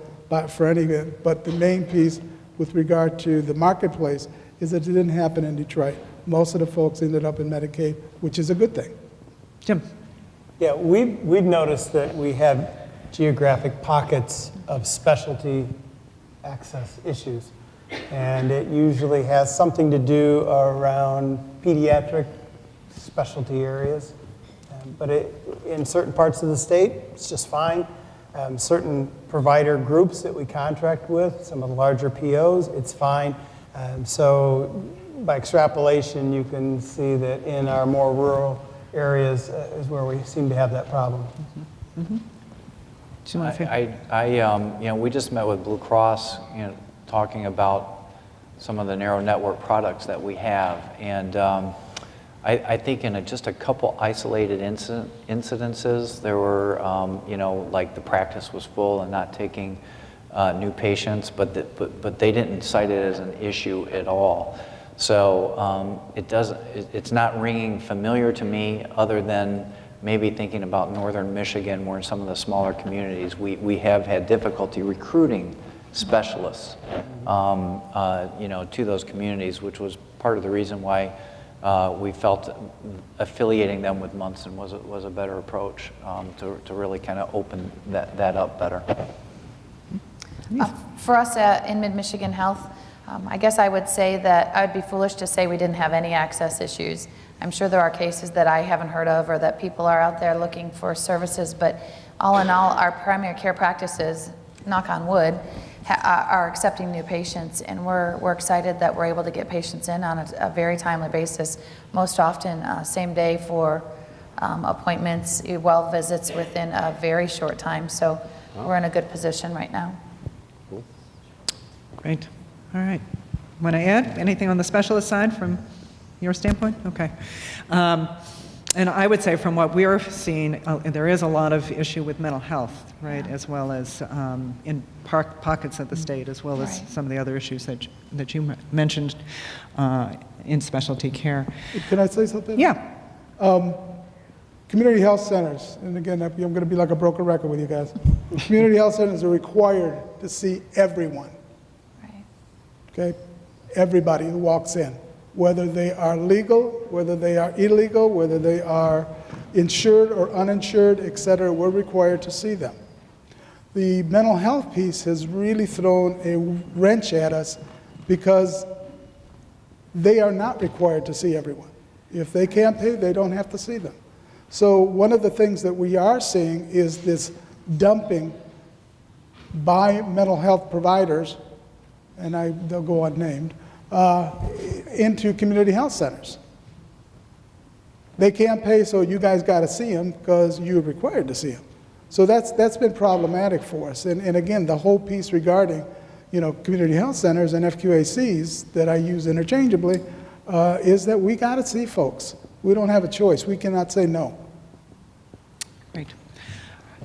for anything. But the main piece with regard to the marketplace is that it didn't happen in Detroit. Most of the folks ended up in Medicaid, which is a good thing. Jim. Yeah, we've noticed that we have geographic pockets of specialty access issues. And it usually has something to do around pediatric specialty areas. But in certain parts of the state, it's just fine. Certain provider groups that we contract with, some of the larger POs, it's fine. So by extrapolation, you can see that in our more rural areas is where we seem to have that problem. Mm-hmm. Do you want to we just met with Blue Cross, talking about some of the narrow network products that we have, and I think in just a couple isolated incidences, there were, like the practice was full and not taking new patients, but they didn't cite it as an issue at all. So it's not ringing familiar to me, other than maybe thinking about northern Michigan, where in some of the smaller communities we have had difficulty recruiting specialists, to those communities, which was part of the reason why we felt affiliating them with Munson was a better approach to really kind of open that up better. For us in Mid-Michigan Health, I guess I would say that I would be foolish to say we didn't have any access issues. I'm sure there are cases that I haven't heard of, or that people are out there looking for services, but all in all, our primary care practices, knock on wood, are accepting new patients, and we're excited that we're able to get patients in on a very timely basis, most often same day for appointments, well visits within a very short time. So we're in a good position right now. Great. All right. Want to add anything on the specialist side from your standpoint? Okay. And I would say from what we're seeing, there is a lot of issue with mental health, right, as well as in pockets of the state, as well as some of the other issues that you mentioned in specialty care. Can I say something? Yeah. Community health centers, and again, I'm going to be like a broken record with you guys. Community health centers are required to see everyone. Right. Okay? Everybody who walks in, whether they are legal, whether they are illegal, whether they are insured or uninsured, et cetera, we're required to see them. The mental health piece has really thrown a wrench at us because they are not required to see everyone. If they can't pay, they don't have to see them. So one of the things that we are seeing is this dumping by mental health providers, and they'll go unnamed, into community health centers. They can't pay, so you guys got to see them because you're required to see them. So that's been problematic for us. And again, the whole piece regarding, community health centers and FQACs that I use interchangeably is that we got to see folks. We don't have a choice. We cannot say no. Great.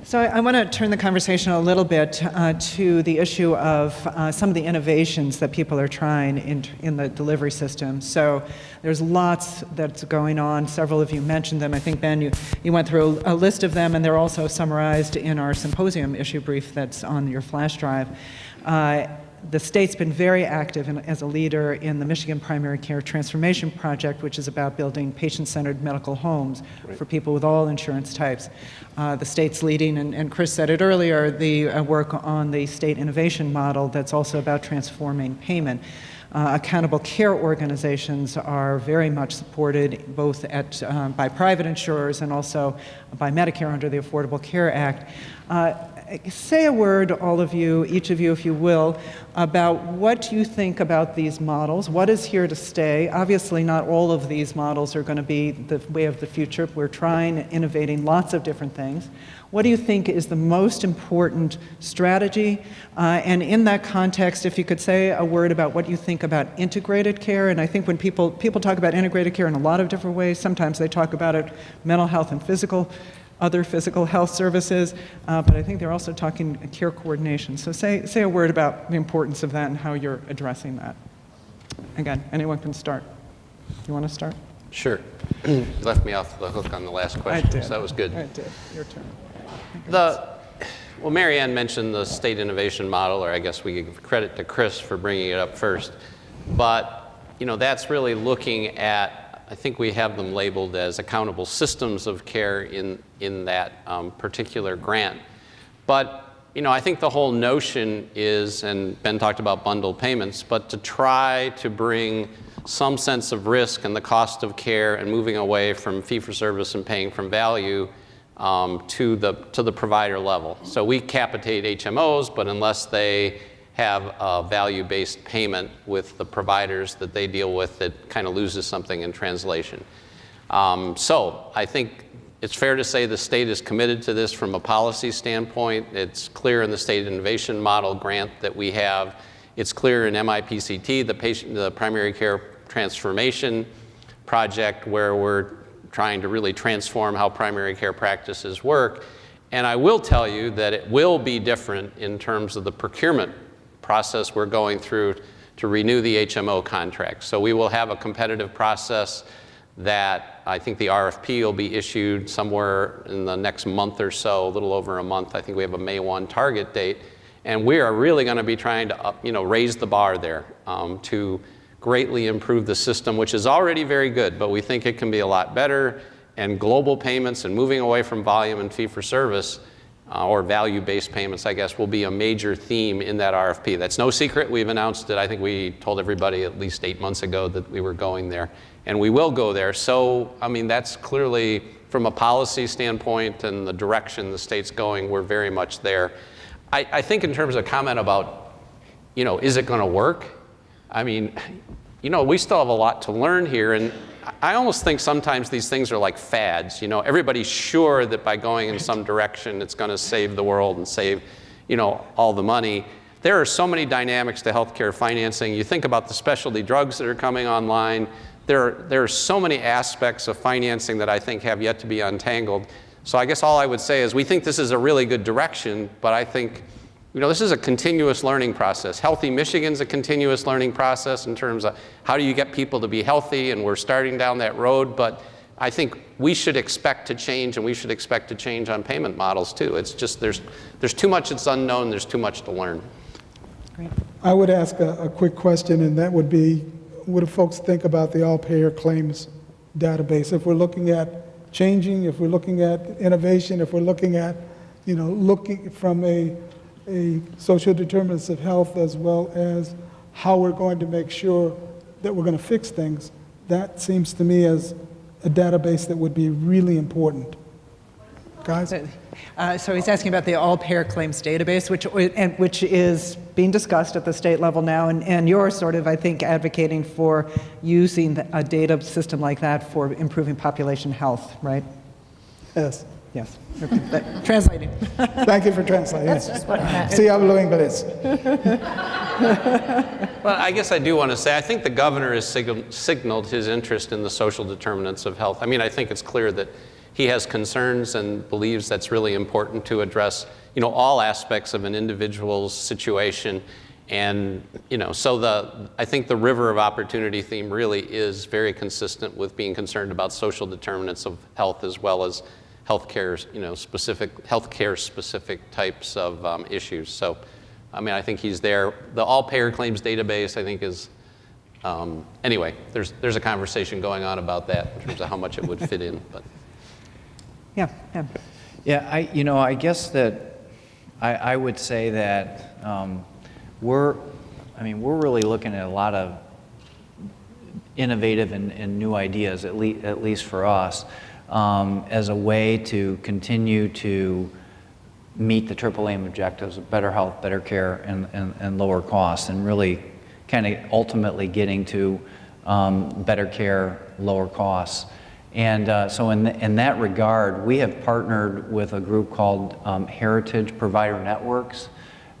So I want to turn the conversation a little bit to the issue of some of the innovations that people are trying in the delivery system. So there's lots that's going on. Several of you mentioned them. I think, Ben, you went through a list of them, and they're also summarized in our symposium issue brief that's on your flash drive. The state's been very active as a leader in the Michigan Primary Care Transformation Project, which is about building patient-centered medical homes for people with all insurance types. The state's leading, and Chris said it earlier, the work on the state innovation model that's also about transforming payment. accountable care organizations are very much supported both by private insurers and also by Medicare under the Affordable Care Act. Say a word, all of you, each of you, if you will, about what you think about these models. What is here to stay? Obviously, not all of these models are going to be the way of the future. We're trying, innovating lots of different things. What do you think is the most important strategy? And in that context, if you could say a word about what you think about integrated care. And I think when people talk about integrated care in a lot of different ways, sometimes they talk about it mental health and other physical health services, but I think they're also talking care coordination. So say a word about the importance of that and how you're addressing that. Again, anyone can start. You want to start? Sure. You left me off the hook on the last question, so that was good. I did. Your turn. Well, Mary Ann mentioned the state innovation model, or I guess we give credit to Chris for bringing it up first. But, that's really looking at, I think we have them labeled as accountable systems of care in that particular grant. But, I think the whole notion is, and Ben talked about bundled payments, but to try to bring some sense of risk and the cost of care and moving away from fee-for-service and paying from value to the provider level. So we capitate HMOs, but unless they have a value-based payment with the providers that they deal with, it kind of loses something in translation. So I think it's fair to say the state is committed to this from a policy standpoint. It's clear in the state innovation model grant that we have. It's clear in MIPCT, the primary care transformation project, where we're trying to really transform how primary care practices work. And I will tell you that it will be different in terms of the procurement process we're going through to renew the HMO contract. So we will have a competitive process that I think the RFP will be issued somewhere in the next month or so, a little over a month. I think we have a May 1 target date. And we are really going to be trying to raise the bar there to greatly improve the system, which is already very good, but we think it can be a lot better. And global payments and moving away from volume and fee-for-service or value-based payments, I guess, will be a major theme in that RFP. That's no secret. We've announced it. I think we told everybody at least 8 months ago that we were going there, and we will go there. So, that's clearly, from a policy standpoint and the direction the state's going, we're very much there. I think in terms of comment about, is it going to work? We still have a lot to learn here, and I almost think sometimes these things are like fads. Everybody's sure that by going in some direction, it's going to save the world and save, all the money. There are so many dynamics to healthcare financing. You think about the specialty drugs that are coming online. There are so many aspects of financing that I think have yet to be untangled. So I guess all I would say is we think this is a really good direction, but I think this is a continuous learning process. Healthy Michigan's a continuous learning process in terms of how do you get people to be healthy, and we're starting down that road, but I think we should expect to change, and we should expect to change on payment models too. It's just there's too much that's unknown, there's too much to learn. Great. I would ask a quick question, and that would be, what do folks think about the all-payer claims database? If we're looking at changing, if we're looking at innovation, if we're looking at, looking from a social determinants of health as well as how we're going to make sure that we're going to fix things, that seems to me as a database that would be really important. Guys? So he's asking about the all-payer claims database, which is being discussed at the state level now, and you're sort of, I think, advocating for using a data system like that for improving population health, right? Yes. Yes. Translating. Thank you for translating. That's just what I meant. Sí, hablo inglés. Well, I guess I do want to say, I think the governor has signaled his interest in the social determinants of health. I think it's clear that he has concerns and believes that's really important to address, all aspects of an individual's situation. And, so I think the river of opportunity theme really is very consistent with being concerned about social determinants of health as well as healthcare, specific types of issues. So, I think he's there. The all-payer claims database, I think, is anyway. There's a conversation going on about that in terms of how much it would fit in. But Yeah. Yeah, I guess that I would say that we're really looking at a lot of innovative and new ideas, at least for us, as a way to continue to meet the triple aim objectives of better health, better care, and lower costs, and really kind of ultimately getting to better care, lower costs. And so in that regard, we have partnered with a group called Heritage Provider Networks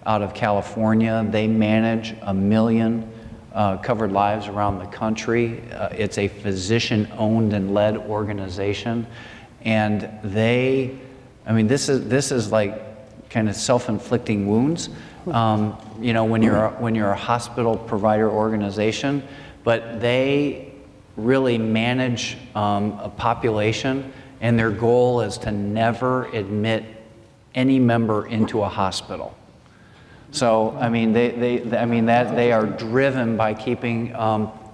out of California. They manage 1 million covered lives around the country. It's a physician-owned and led organization. And they, I mean, this is like kind of self-inflicting wounds, you know, when you're a hospital provider organization, but they really manage a population, and their goal is to never admit any member into a hospital. So, I mean, they are driven by keeping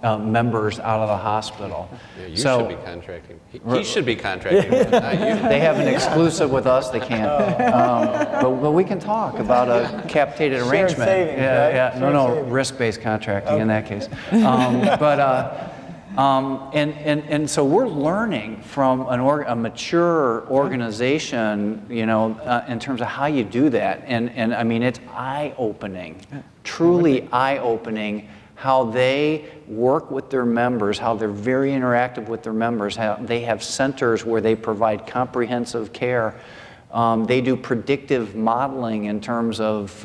members out of the hospital. Yeah, you so, should be contracting. He should be contracting, not you. They have an exclusive with us. They can't. But we can talk about a capitated arrangement. savings, yeah, right? yeah. Shared No, savings. risk-based contracting in that case. And so we're learning from a mature organization, you know, in terms of how you do that. And I mean, it's eye-opening, truly eye-opening, how they work with their members, how they're very interactive with their members, how they have centers where they provide comprehensive care. They do predictive modeling in terms of,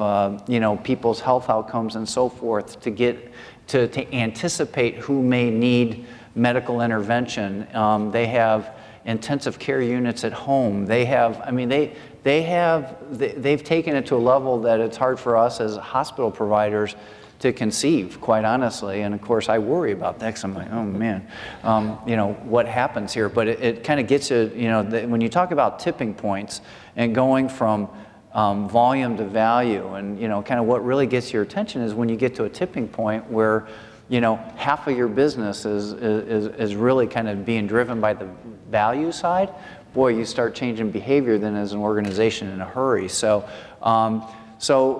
you know, people's health outcomes and so forth to get to anticipate who may need medical intervention. They have intensive care units at home. They have, I mean, they've taken it to a level that it's hard for us as hospital providers to conceive, quite honestly. And of course, I worry about that because I'm like, oh man, you know, what happens here? But it kind of gets you, you know, when you talk about tipping points and going from volume to value, and you know, kind of what really gets your attention is when you get to a tipping point where, you know, half of your business is really kind of being driven by the value side. Boy, you start changing behavior then as an organization in a hurry. So,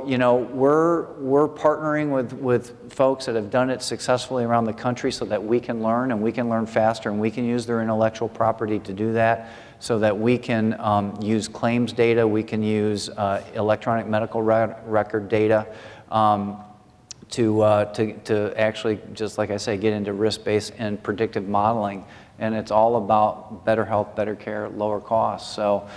you know, we're partnering with folks that have done it successfully around the country so that we can learn, and we can learn faster, and we can use their intellectual property to do that, so that we can use claims data, we can use electronic medical record data to actually, just like I say, get into risk-based and predictive modeling. And it's all about better health, better care, lower costs. So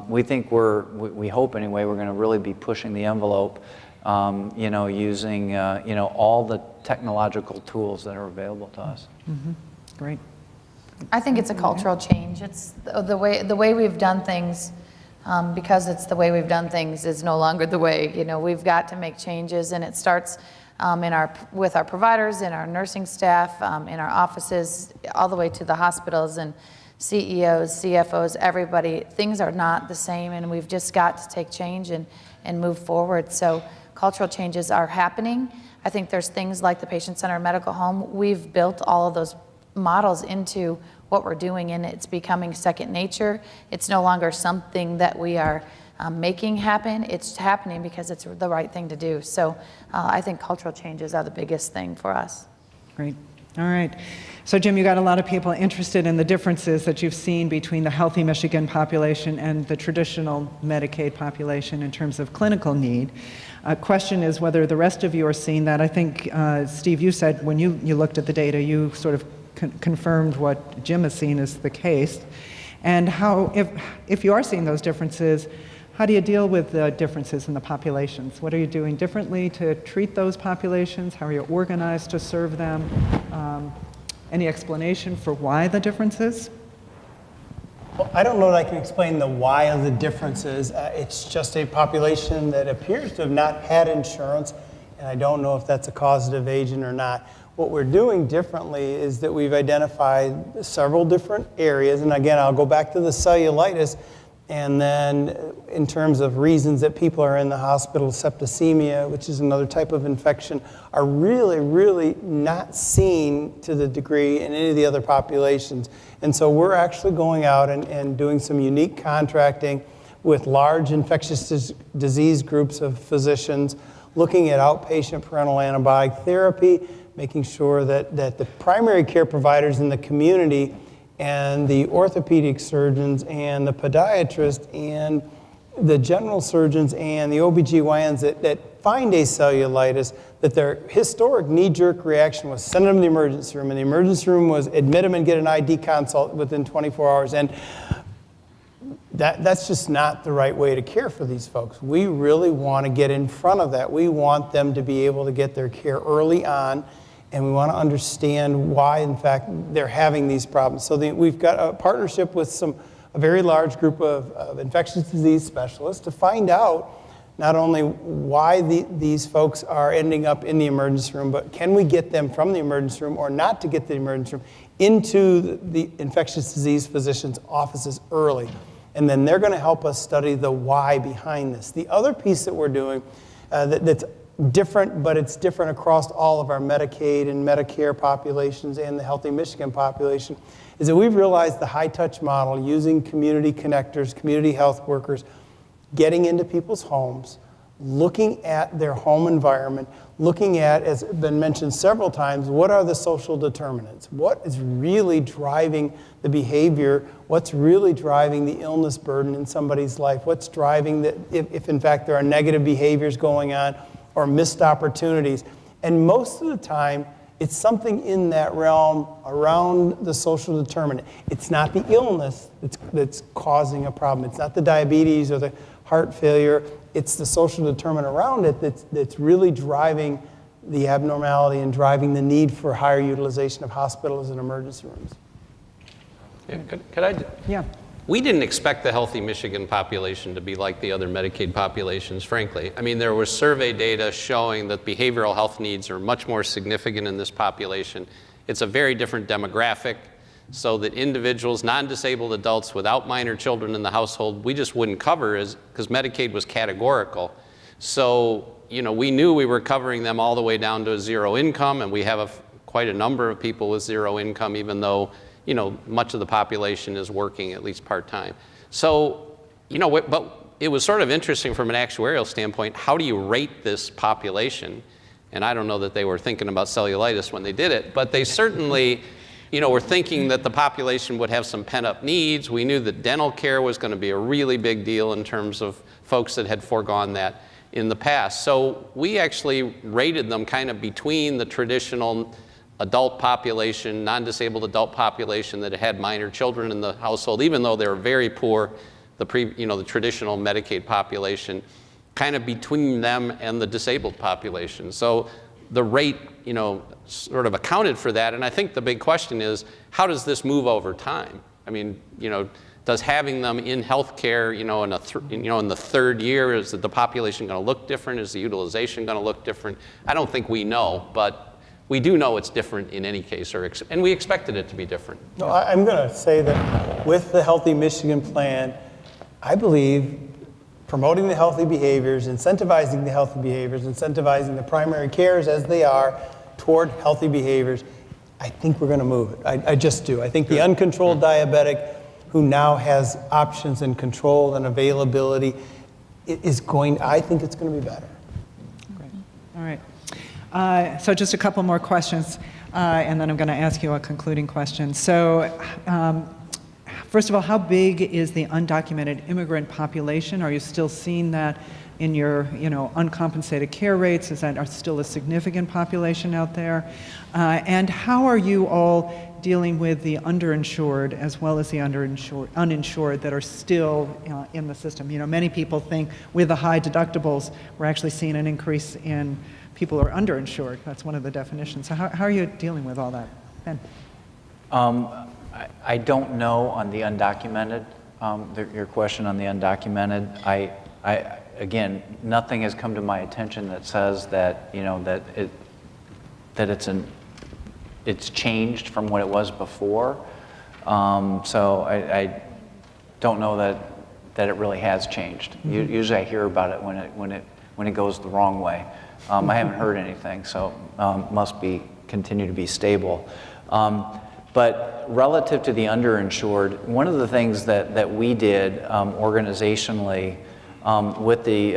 we think we hope anyway, we're going to really be pushing the envelope, you know, using, you know, all the technological tools that are available to us. Mm-hmm. Great. I think it's a cultural change. It's the way we've done things, because it's the way we've done things is no longer the way. You know, we've got to make changes, and it starts with our providers, in our nursing staff, in our offices, all the way to the hospitals and CEOs, CFOs, everybody. Things are not the same, and we've just got to take change and move forward. So cultural changes are happening. I think there's things like the patient-centered medical home. We've built all of those models into what we're doing, and it's becoming second nature. It's no longer something that we are making happen. It's happening because it's the right thing to do. So I think cultural changes are the biggest thing for us. Great. All right. So Jim, you got a lot of people interested in the differences that you've seen between the Healthy Michigan population and the traditional Medicaid population in terms of clinical need. Question is whether the rest of you are seeing that. I think, Steve, you said when you looked at the data, you sort of confirmed what Jim has seen as the case. And how, if you are seeing those differences, how do you deal with the differences in the populations? What are you doing differently to treat those populations? How are you organized to serve them? Any explanation for why the differences? Well, I don't know that I can explain the why of the differences. It's just a population that appears to have not had insurance, and I don't know if that's a causative agent or not. What we're doing differently is that we've identified several different areas, and again, I'll go back to the cellulitis, and then in terms of reasons that people are in the hospital, septicemia, which is another type of infection, are really, really not seen to the degree in any of the other populations. And so we're actually going out and doing some unique contracting with large infectious disease groups of physicians, looking at outpatient parenteral antibiotic therapy, making sure that the primary care providers in the community and the orthopedic surgeons and the podiatrists and the general surgeons and the OBGYNs that find a cellulitis, that their historic knee-jerk reaction was send them to the emergency room, and the emergency room was admit them and get an ID consult within 24 hours. And that's just not the right way to care for these folks. We really want to get in front of that. We want them to be able to get their care early on, and we want to understand why, in fact, they're having these problems. So we've got a partnership with a very large group of infectious disease specialists to find out not only why these folks are ending up in the emergency room, but can we get them from the emergency room, or not to get to the emergency room, into the infectious disease physicians' offices early. And then they're going to help us study the why behind this. The other piece that we're doing that's different, but it's different across all of our Medicaid and Medicare populations and the Healthy Michigan population, is that we've realized the high-touch model, using community connectors, community health workers, getting into people's homes, looking at their home environment, looking at, as has been mentioned several times, what are the social determinants? What is really driving the behavior? What's really driving the illness burden in somebody's life? What's driving if in fact there are negative behaviors going on or missed opportunities? And most of the time, it's something in that realm around the social determinant. It's not the illness that's causing a problem. It's not the diabetes or the heart failure. It's the social determinant around it that's really driving the abnormality and driving the need for higher utilization of hospitals and emergency rooms. Yeah, could I? Yeah. We didn't expect the Healthy Michigan population to be like the other Medicaid populations, frankly. I mean, there was survey data showing that behavioral health needs are much more significant in this population. It's a very different demographic, so that individuals, non-disabled adults without minor children in the household, we just wouldn't cover because Medicaid was categorical. So, we knew we were covering them all the way down to zero income, and we have quite a number of people with zero income, even though much of the population is working at least part-time. So, but it was sort of interesting from an actuarial standpoint, how do you rate this population? And I don't know that they were thinking about cellulitis when they did it, but they certainly, were thinking that the population would have some pent-up needs. We knew that dental care was going to be a really big deal in terms of folks that had foregone that in the past. So we actually rated them kind of between the traditional adult population, non-disabled adult population that had minor children in the household, even though they were very poor, the traditional Medicaid population, kind of between them and the disabled population. So the rate, sort of accounted for that. And I think the big question is, how does this move over time? I mean, does having them in healthcare, in the third year, is the population going to look different? Is the utilization going to look different? I don't think we know, but we do know it's different in any case, and we expected it to be different. No, I'm going to say that with the Healthy Michigan plan, I believe promoting the healthy behaviors, incentivizing the healthy behaviors, incentivizing the primary cares as they are toward healthy behaviors, I think we're going to move it. I just do. I think the uncontrolled diabetic who now has options and control and availability I think it's going to be better. Great. All right. So just a couple more questions, and then I'm going to ask you a concluding question. So first of all, how big is the undocumented immigrant population? Are you still seeing that in your uncompensated care rates? Is that still a significant population out there? And how are you all dealing with the underinsured as well as the uninsured that are still in the system? Many people think with the high deductibles, we're actually seeing an increase in people who are underinsured. That's one of the definitions. So how are you dealing with all that? Ben? I don't know on the undocumented, your question on the undocumented. Again, nothing has come to my attention that says that, it's changed from what it was before. So I don't know that it really has changed. Mm-hmm. Usually I hear about it when it goes the wrong way. I haven't heard anything, so must continue to be stable. But relative to the underinsured, one of the things that we did organizationally with the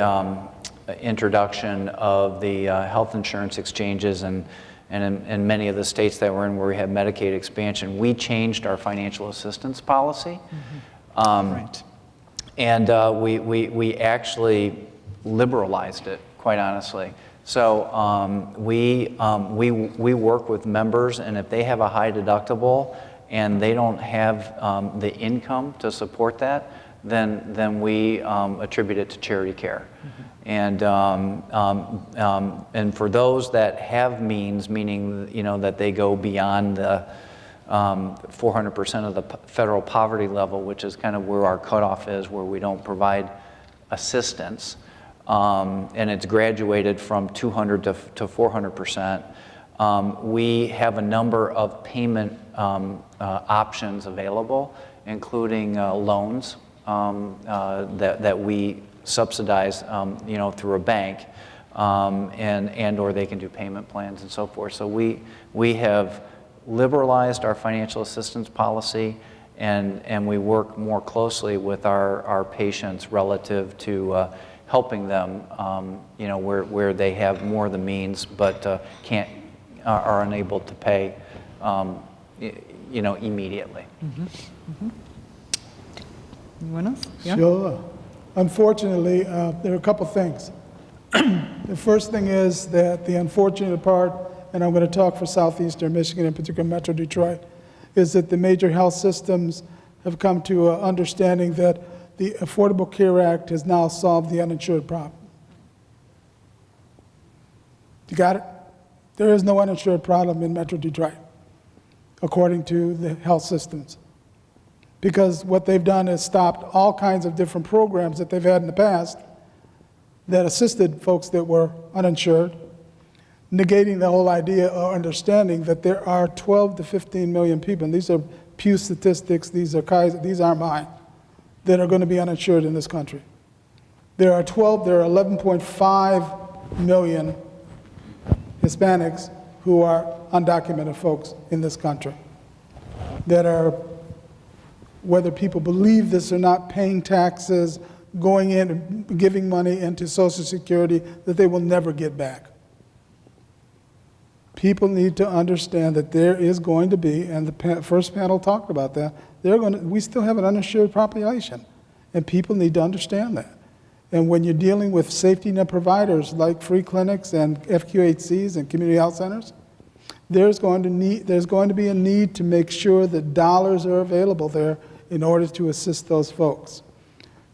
introduction of the health insurance exchanges and and in many of the states that we're in where we have Medicaid expansion, we changed our financial assistance policy. Right. And we actually liberalized it, quite honestly. So we work with members, and if they have a high deductible and they don't have the income to support that, then we attribute it to charity care. And for those that have means, meaning that they go beyond the 400% of the federal poverty level, which is kind of where our cutoff is, where we don't provide assistance, and it's graduated from 200 to 400%. We have a number of payment options available, including loans that we subsidize, through a bank, and or they can do payment plans and so forth. So we have liberalized our financial assistance policy, and we work more closely with our patients relative to helping them, where they have more of the means but are unable to pay, immediately. Anyone else? Yeah? Sure. Unfortunately, there are a couple things. The first thing is that the unfortunate part, and I'm going to talk for Southeastern Michigan, in particular Metro Detroit, is that the major health systems have come to an understanding that the Affordable Care Act has now solved the uninsured problem. You got it? There is no uninsured problem in Metro Detroit, according to the health systems. Because what they've done is stopped all kinds of different programs that they've had in the past that assisted folks that were uninsured, negating the whole idea or understanding that there are 12 to 15 million people, and these are Pew statistics, these aren't mine, that are going to be uninsured in this country. There are 11.5 million Hispanics who are undocumented folks in this country that are, whether people believe this or not, paying taxes, going in and giving money into Social Security that they will never get back. People need to understand that there is going to be, and the first panel talked about that, we still have an uninsured population, and people need to understand that. And when you're dealing with safety net providers like free clinics and FQHCs and community health centers, there's going to be a need to make sure that dollars are available there in order to assist those folks.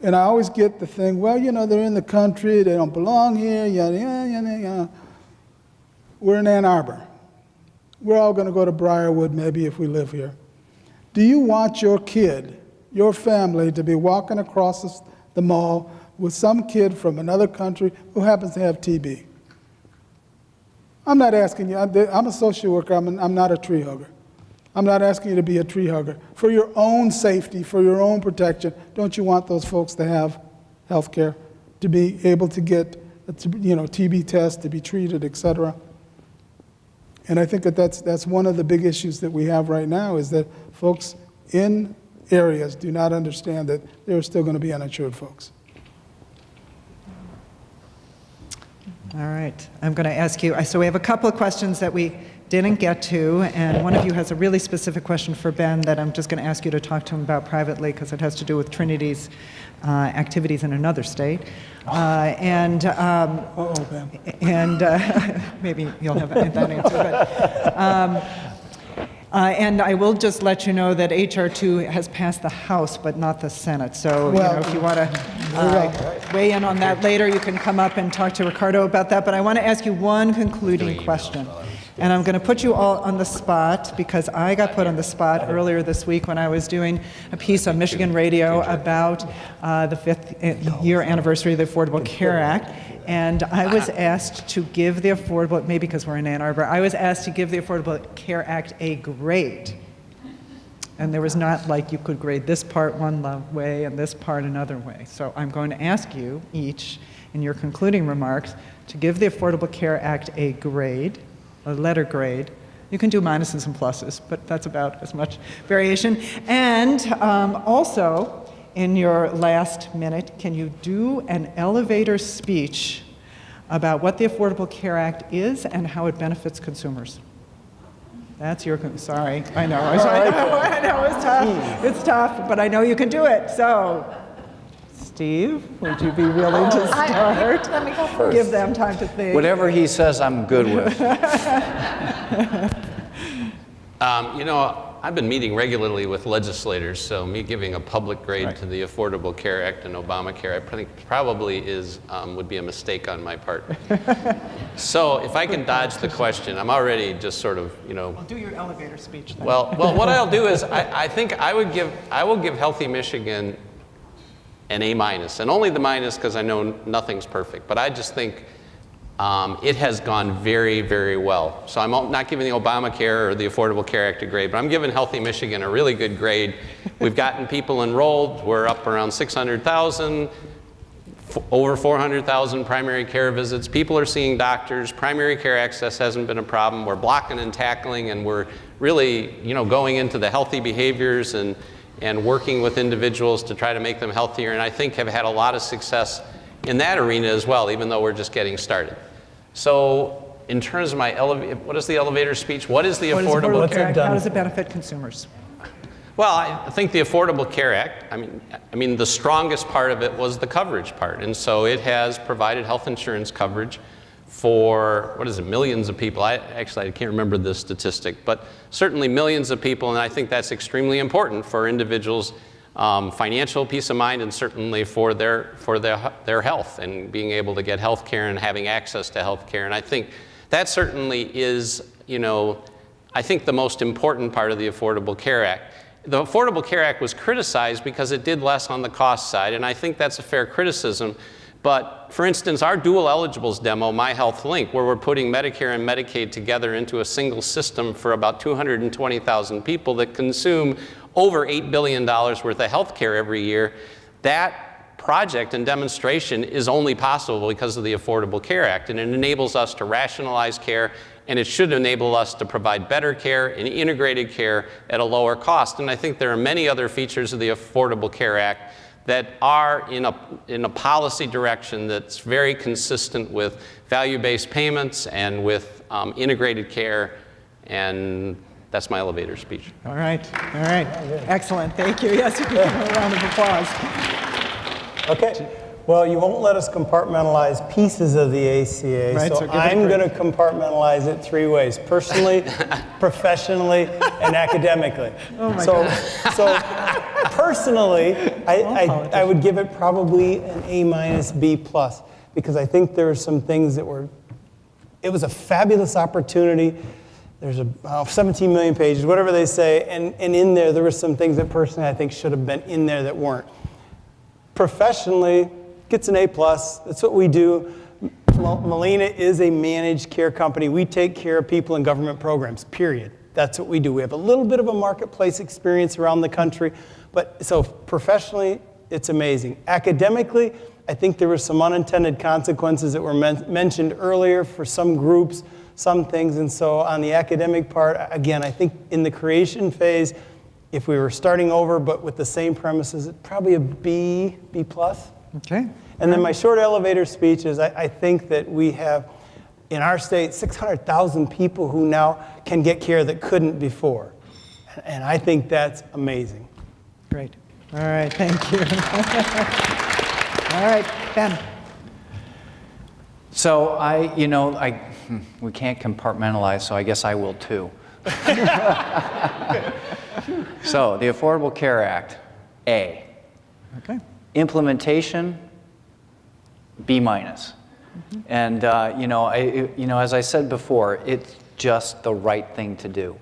And I always get the thing, well, they're in the country, they don't belong here, yada, yada, yada, yada. We're in Ann Arbor. We're all going to go to Briarwood maybe if we live here. Do you want your kid, your family, to be walking across the mall with some kid from another country who happens to have TB? I'm not asking you, I'm a social worker, I'm not a tree hugger. I'm not asking you to be a tree hugger. For your own safety, for your own protection, don't you want those folks to have health care, to be able to get TB tests, to be treated, et cetera? And I think that's one of the big issues that we have right now, is that folks in areas do not understand that there are still going to be uninsured folks. All right. I'm going to ask you, so we have a couple of questions that we didn't get to, and one of you has a really specific question for Ben that I'm just going to ask you to talk to him about privately, because it has to do with Trinity's activities in another state. Ben. And maybe you'll have that answer. And I will just let you know that H.R. 2 has passed the House, but not the Senate. So if you want to weigh in on that later, you can come up and talk to Ricardo about that. But I want to ask you one concluding question. And I'm going to put you all on the spot, because I got put on the spot earlier this week when I was doing a piece on Michigan radio about the 5th year anniversary of the Affordable Care Act. And I was asked to give the Affordable, maybe because we're in Ann Arbor, I was asked to give the Affordable Care Act a grade. And there was not like you could grade this part one way and this part another way. So I'm going to ask you each, in your concluding remarks, to give the Affordable Care Act a grade, a letter grade. You can do minuses and pluses, but that's about as much variation. And also, in your last minute, can you do an elevator speech about what the Affordable Care Act is and how it benefits consumers? That's your, sorry, I know, I know, it's tough, but I know you can do it. So, Steve, would you be willing to start? Let me go first. Give them time to think. Whatever he says, I'm good with. You know, I've been meeting regularly with legislators, so me giving a public grade to the Affordable Care Act and Obamacare, I think probably would be a mistake on my part. So if I can dodge the question, I'm already just sort of, you know. Well, do your elevator speech then. Well, what I'll do is I think I will give Healthy Michigan an A-, and only the minus because I know nothing's perfect. But I just think it has gone very, very well. So I'm not giving the Obamacare or the Affordable Care Act a grade, but I'm giving Healthy Michigan a really good grade. We've gotten people enrolled. We're up around 600,000, over 400,000 primary care visits. People are seeing doctors. Primary care access hasn't been a problem. We're blocking and tackling, and we're really, you know, going into the healthy behaviors and working with individuals to try to make them healthier. And I think have had a lot of success in that arena as well, even though we're just getting started. So in terms of my what is the elevator speech? What is the Affordable Care Act? How does it benefit consumers? Well, I think the Affordable Care Act, I mean, the strongest part of it was the coverage part. And so it has provided health insurance coverage for, what is it, millions of people. I can't remember the statistic, but certainly millions of people. And I think that's extremely important for individuals' financial peace of mind, and certainly for their health and being able to get health care and having access to health care. And I think that certainly is, you know, I think the most important part of the Affordable Care Act. The Affordable Care Act was criticized because it did less on the cost side, and I think that's a fair criticism. But for instance, our dual eligibles demo, My Health Link, where we're putting Medicare and Medicaid together into a single system for about 220,000 people that consume over $8 billion worth of health care every year, that project and demonstration is only possible because of the Affordable Care Act, and it enables us to rationalize care, and it should enable us to provide better care and integrated care at a lower cost. And I think there are many other features of the Affordable Care Act that are in a policy direction that's very consistent with value-based payments and with integrated care, and that's my elevator speech. All right. Excellent, thank you. Yes, you can give a round of applause. Okay. Well, you won't let us compartmentalize pieces of the ACA, Right, so so give it a I'm break. going to compartmentalize it 3 ways: personally, professionally, and academically. Oh my So personally, I would give it probably an A-, B+, because I think there are some things that it was a fabulous opportunity. There's 17 million pages, whatever they say, and in there were some things that personally I think should have been in there that weren't. Professionally, gets an A+. That's what we do. Molina is a managed care company. We take care of people in government programs, period. That's what we do. We have a little bit of a marketplace experience around the country, but so professionally, it's amazing. Academically, I think there were some unintended consequences that were mentioned earlier for some groups, some things, and so on the academic part, again, I think in the creation phase, if we were starting over but with the same premises, probably a B+. Okay. And then my short elevator speech is I think that we have, in our state, 600,000 people who now can get care that couldn't before. And I think that's amazing. Great. All right, thank you. All right, Ben. So we can't compartmentalize, so I guess I will too. So the Affordable Care Act, A. Okay. Implementation, B-. And as I said before, it's just the right thing to do.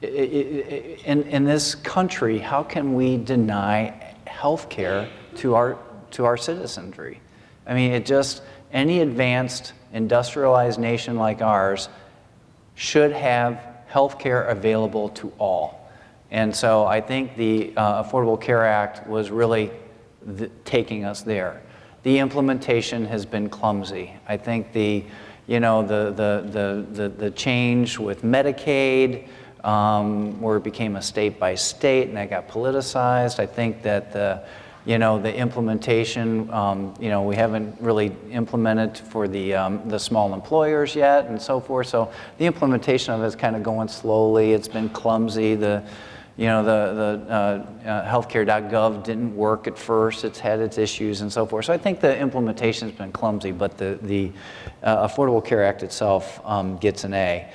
In this country, how can we deny health care to our citizenry? I mean, any advanced industrialized nation like ours should have health care available to all. And so I think the Affordable Care Act was really taking us there. The implementation has been clumsy. I think the change with Medicaid, where it became a state by state and that got politicized. I think that the implementation, we haven't really implemented for the small employers yet and so forth. So the implementation of it is kind of going slowly. It's been clumsy. The healthcare.gov didn't work at first. It's had its issues and so forth. So I think the implementation has been clumsy, but the Affordable Care Act itself gets an A.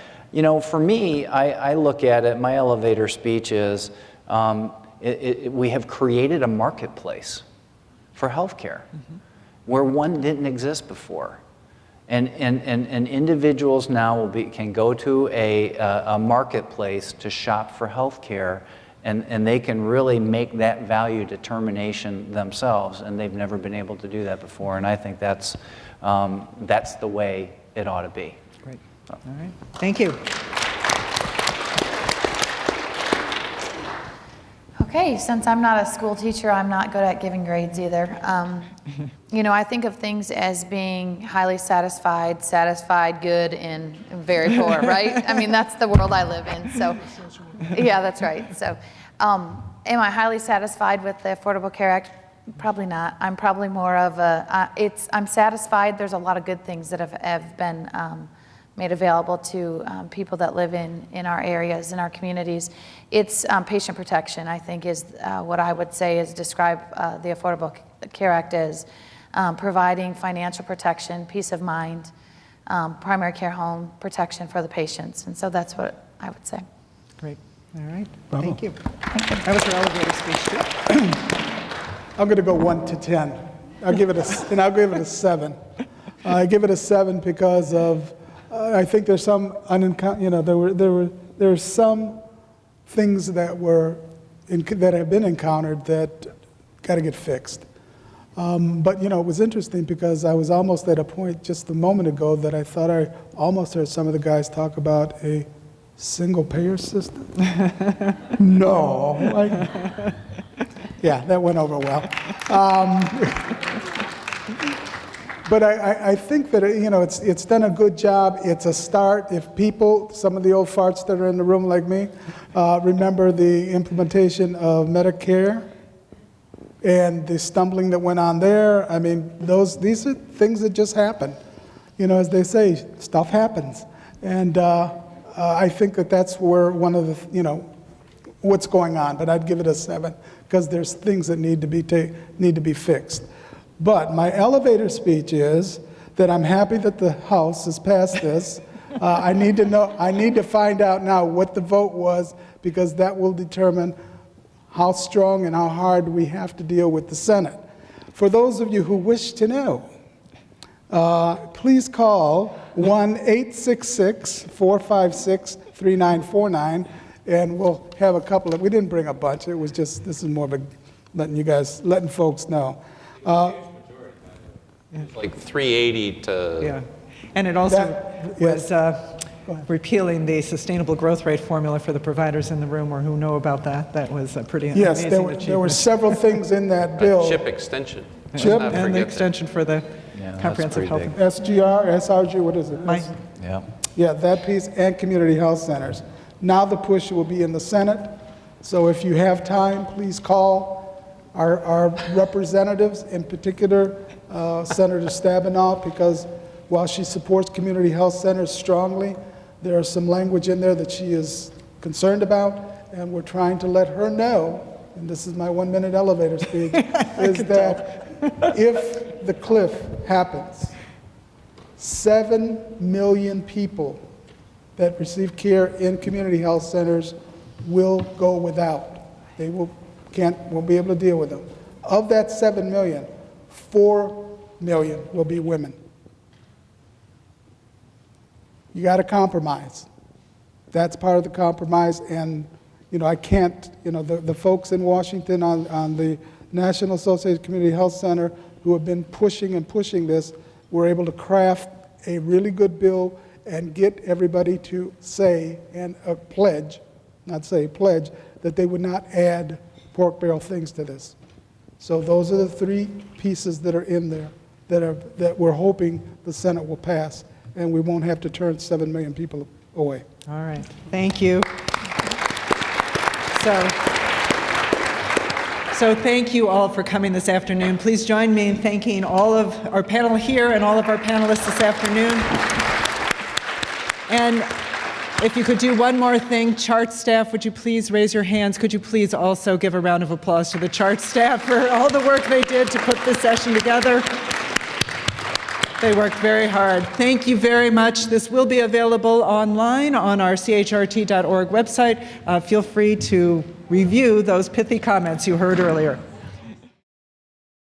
For me, I look at it, my elevator speech is, we have created a marketplace for healthcare where one didn't exist before. And individuals now can go to a marketplace to shop for healthcare, and they can really make that value determination themselves, and they've never been able to do that before. And I think that's the way it ought to be. Great. All right. Thank you. Okay, since I'm not a school teacher, I'm not good at giving grades either. I think of things as being highly satisfied, good, and very poor, right? I mean, that's the world I live in. So, yeah, that's right. So, am I highly satisfied with the Affordable Care Act? Probably not. I'm probably more of I'm satisfied. There's a lot of good things that have been made available to people that live in our areas, in our communities. It's patient protection, I think, is what I would say is describe the Affordable Care Act as providing financial protection, peace of mind, primary care home protection for the patients. And so that's what I would say. Great. All right. Bravo. Thank you. That was your elevator speech, too. I'm going to go 1 to 10. I'll give it a 7. I give it a 7 because of I think there's some there were some things that have been encountered that got to get fixed. But it was interesting because I was almost at a point just a moment ago that I thought I almost heard some of the guys talk about a single payer system. No. Yeah, that went over well. But I think that it's done a good job. It's a start. If people, some of the old farts that are in the room like me, remember the implementation of Medicare and the stumbling that went on there. I mean, these are things that just happen. As they say, stuff happens, and I think that's where one of the what's going on. But I'd give it a 7 because there's things that need to be fixed. But my elevator speech is that I'm happy that the House has passed this. I need to find out now what the vote was, because that will determine how strong and how hard we have to deal with the Senate. For those of you who wish to know, please call 1-866-456-3949, and we'll have a couple of, we didn't bring a bunch, it was just, this is more of a letting folks know. Like 380 to... Yeah. And it also was repealing the sustainable growth rate formula for the providers in the room or who know about that. That was a pretty amazing achievement. There were several things in that bill. CHIP extension. CHIP And the extension for the comprehensive health. SGR, SRG, what is it? Yeah. Yeah, that piece, and community health centers. Now the push will be in the Senate. So if you have time, please call our representatives, in particular Senator Stabenow, because while she supports community health centers strongly, there is some language in there that she is concerned about, and we're trying to let her know, and this is my 1-minute elevator speech, is that if the cliff happens, 7 million people that receive care in community health centers will go without. They won't be able to deal with them. Of that 7 million, 4 million will be women. You got to compromise. That's part of the compromise, and I can't, the folks in Washington on the National Association of Community Health Center who have been pushing this were able to craft a really good bill and get everybody to say, and pledge that they would not add pork barrel things to this. So those are the 3 pieces that are in there that we're hoping the Senate will pass, and we won't have to turn 7 million people away. All right. So thank you all for coming this afternoon. Please join me in thanking all of our panel here and all of our panelists this afternoon. And if you could do one more thing, CHART staff, would you please raise your hands? Could you please also give a round of applause to the CHART staff for all the work they did to put this session together? They worked very hard. Thank you very much. This will be available online on our chrt.org website. Feel free to review those pithy comments you heard earlier.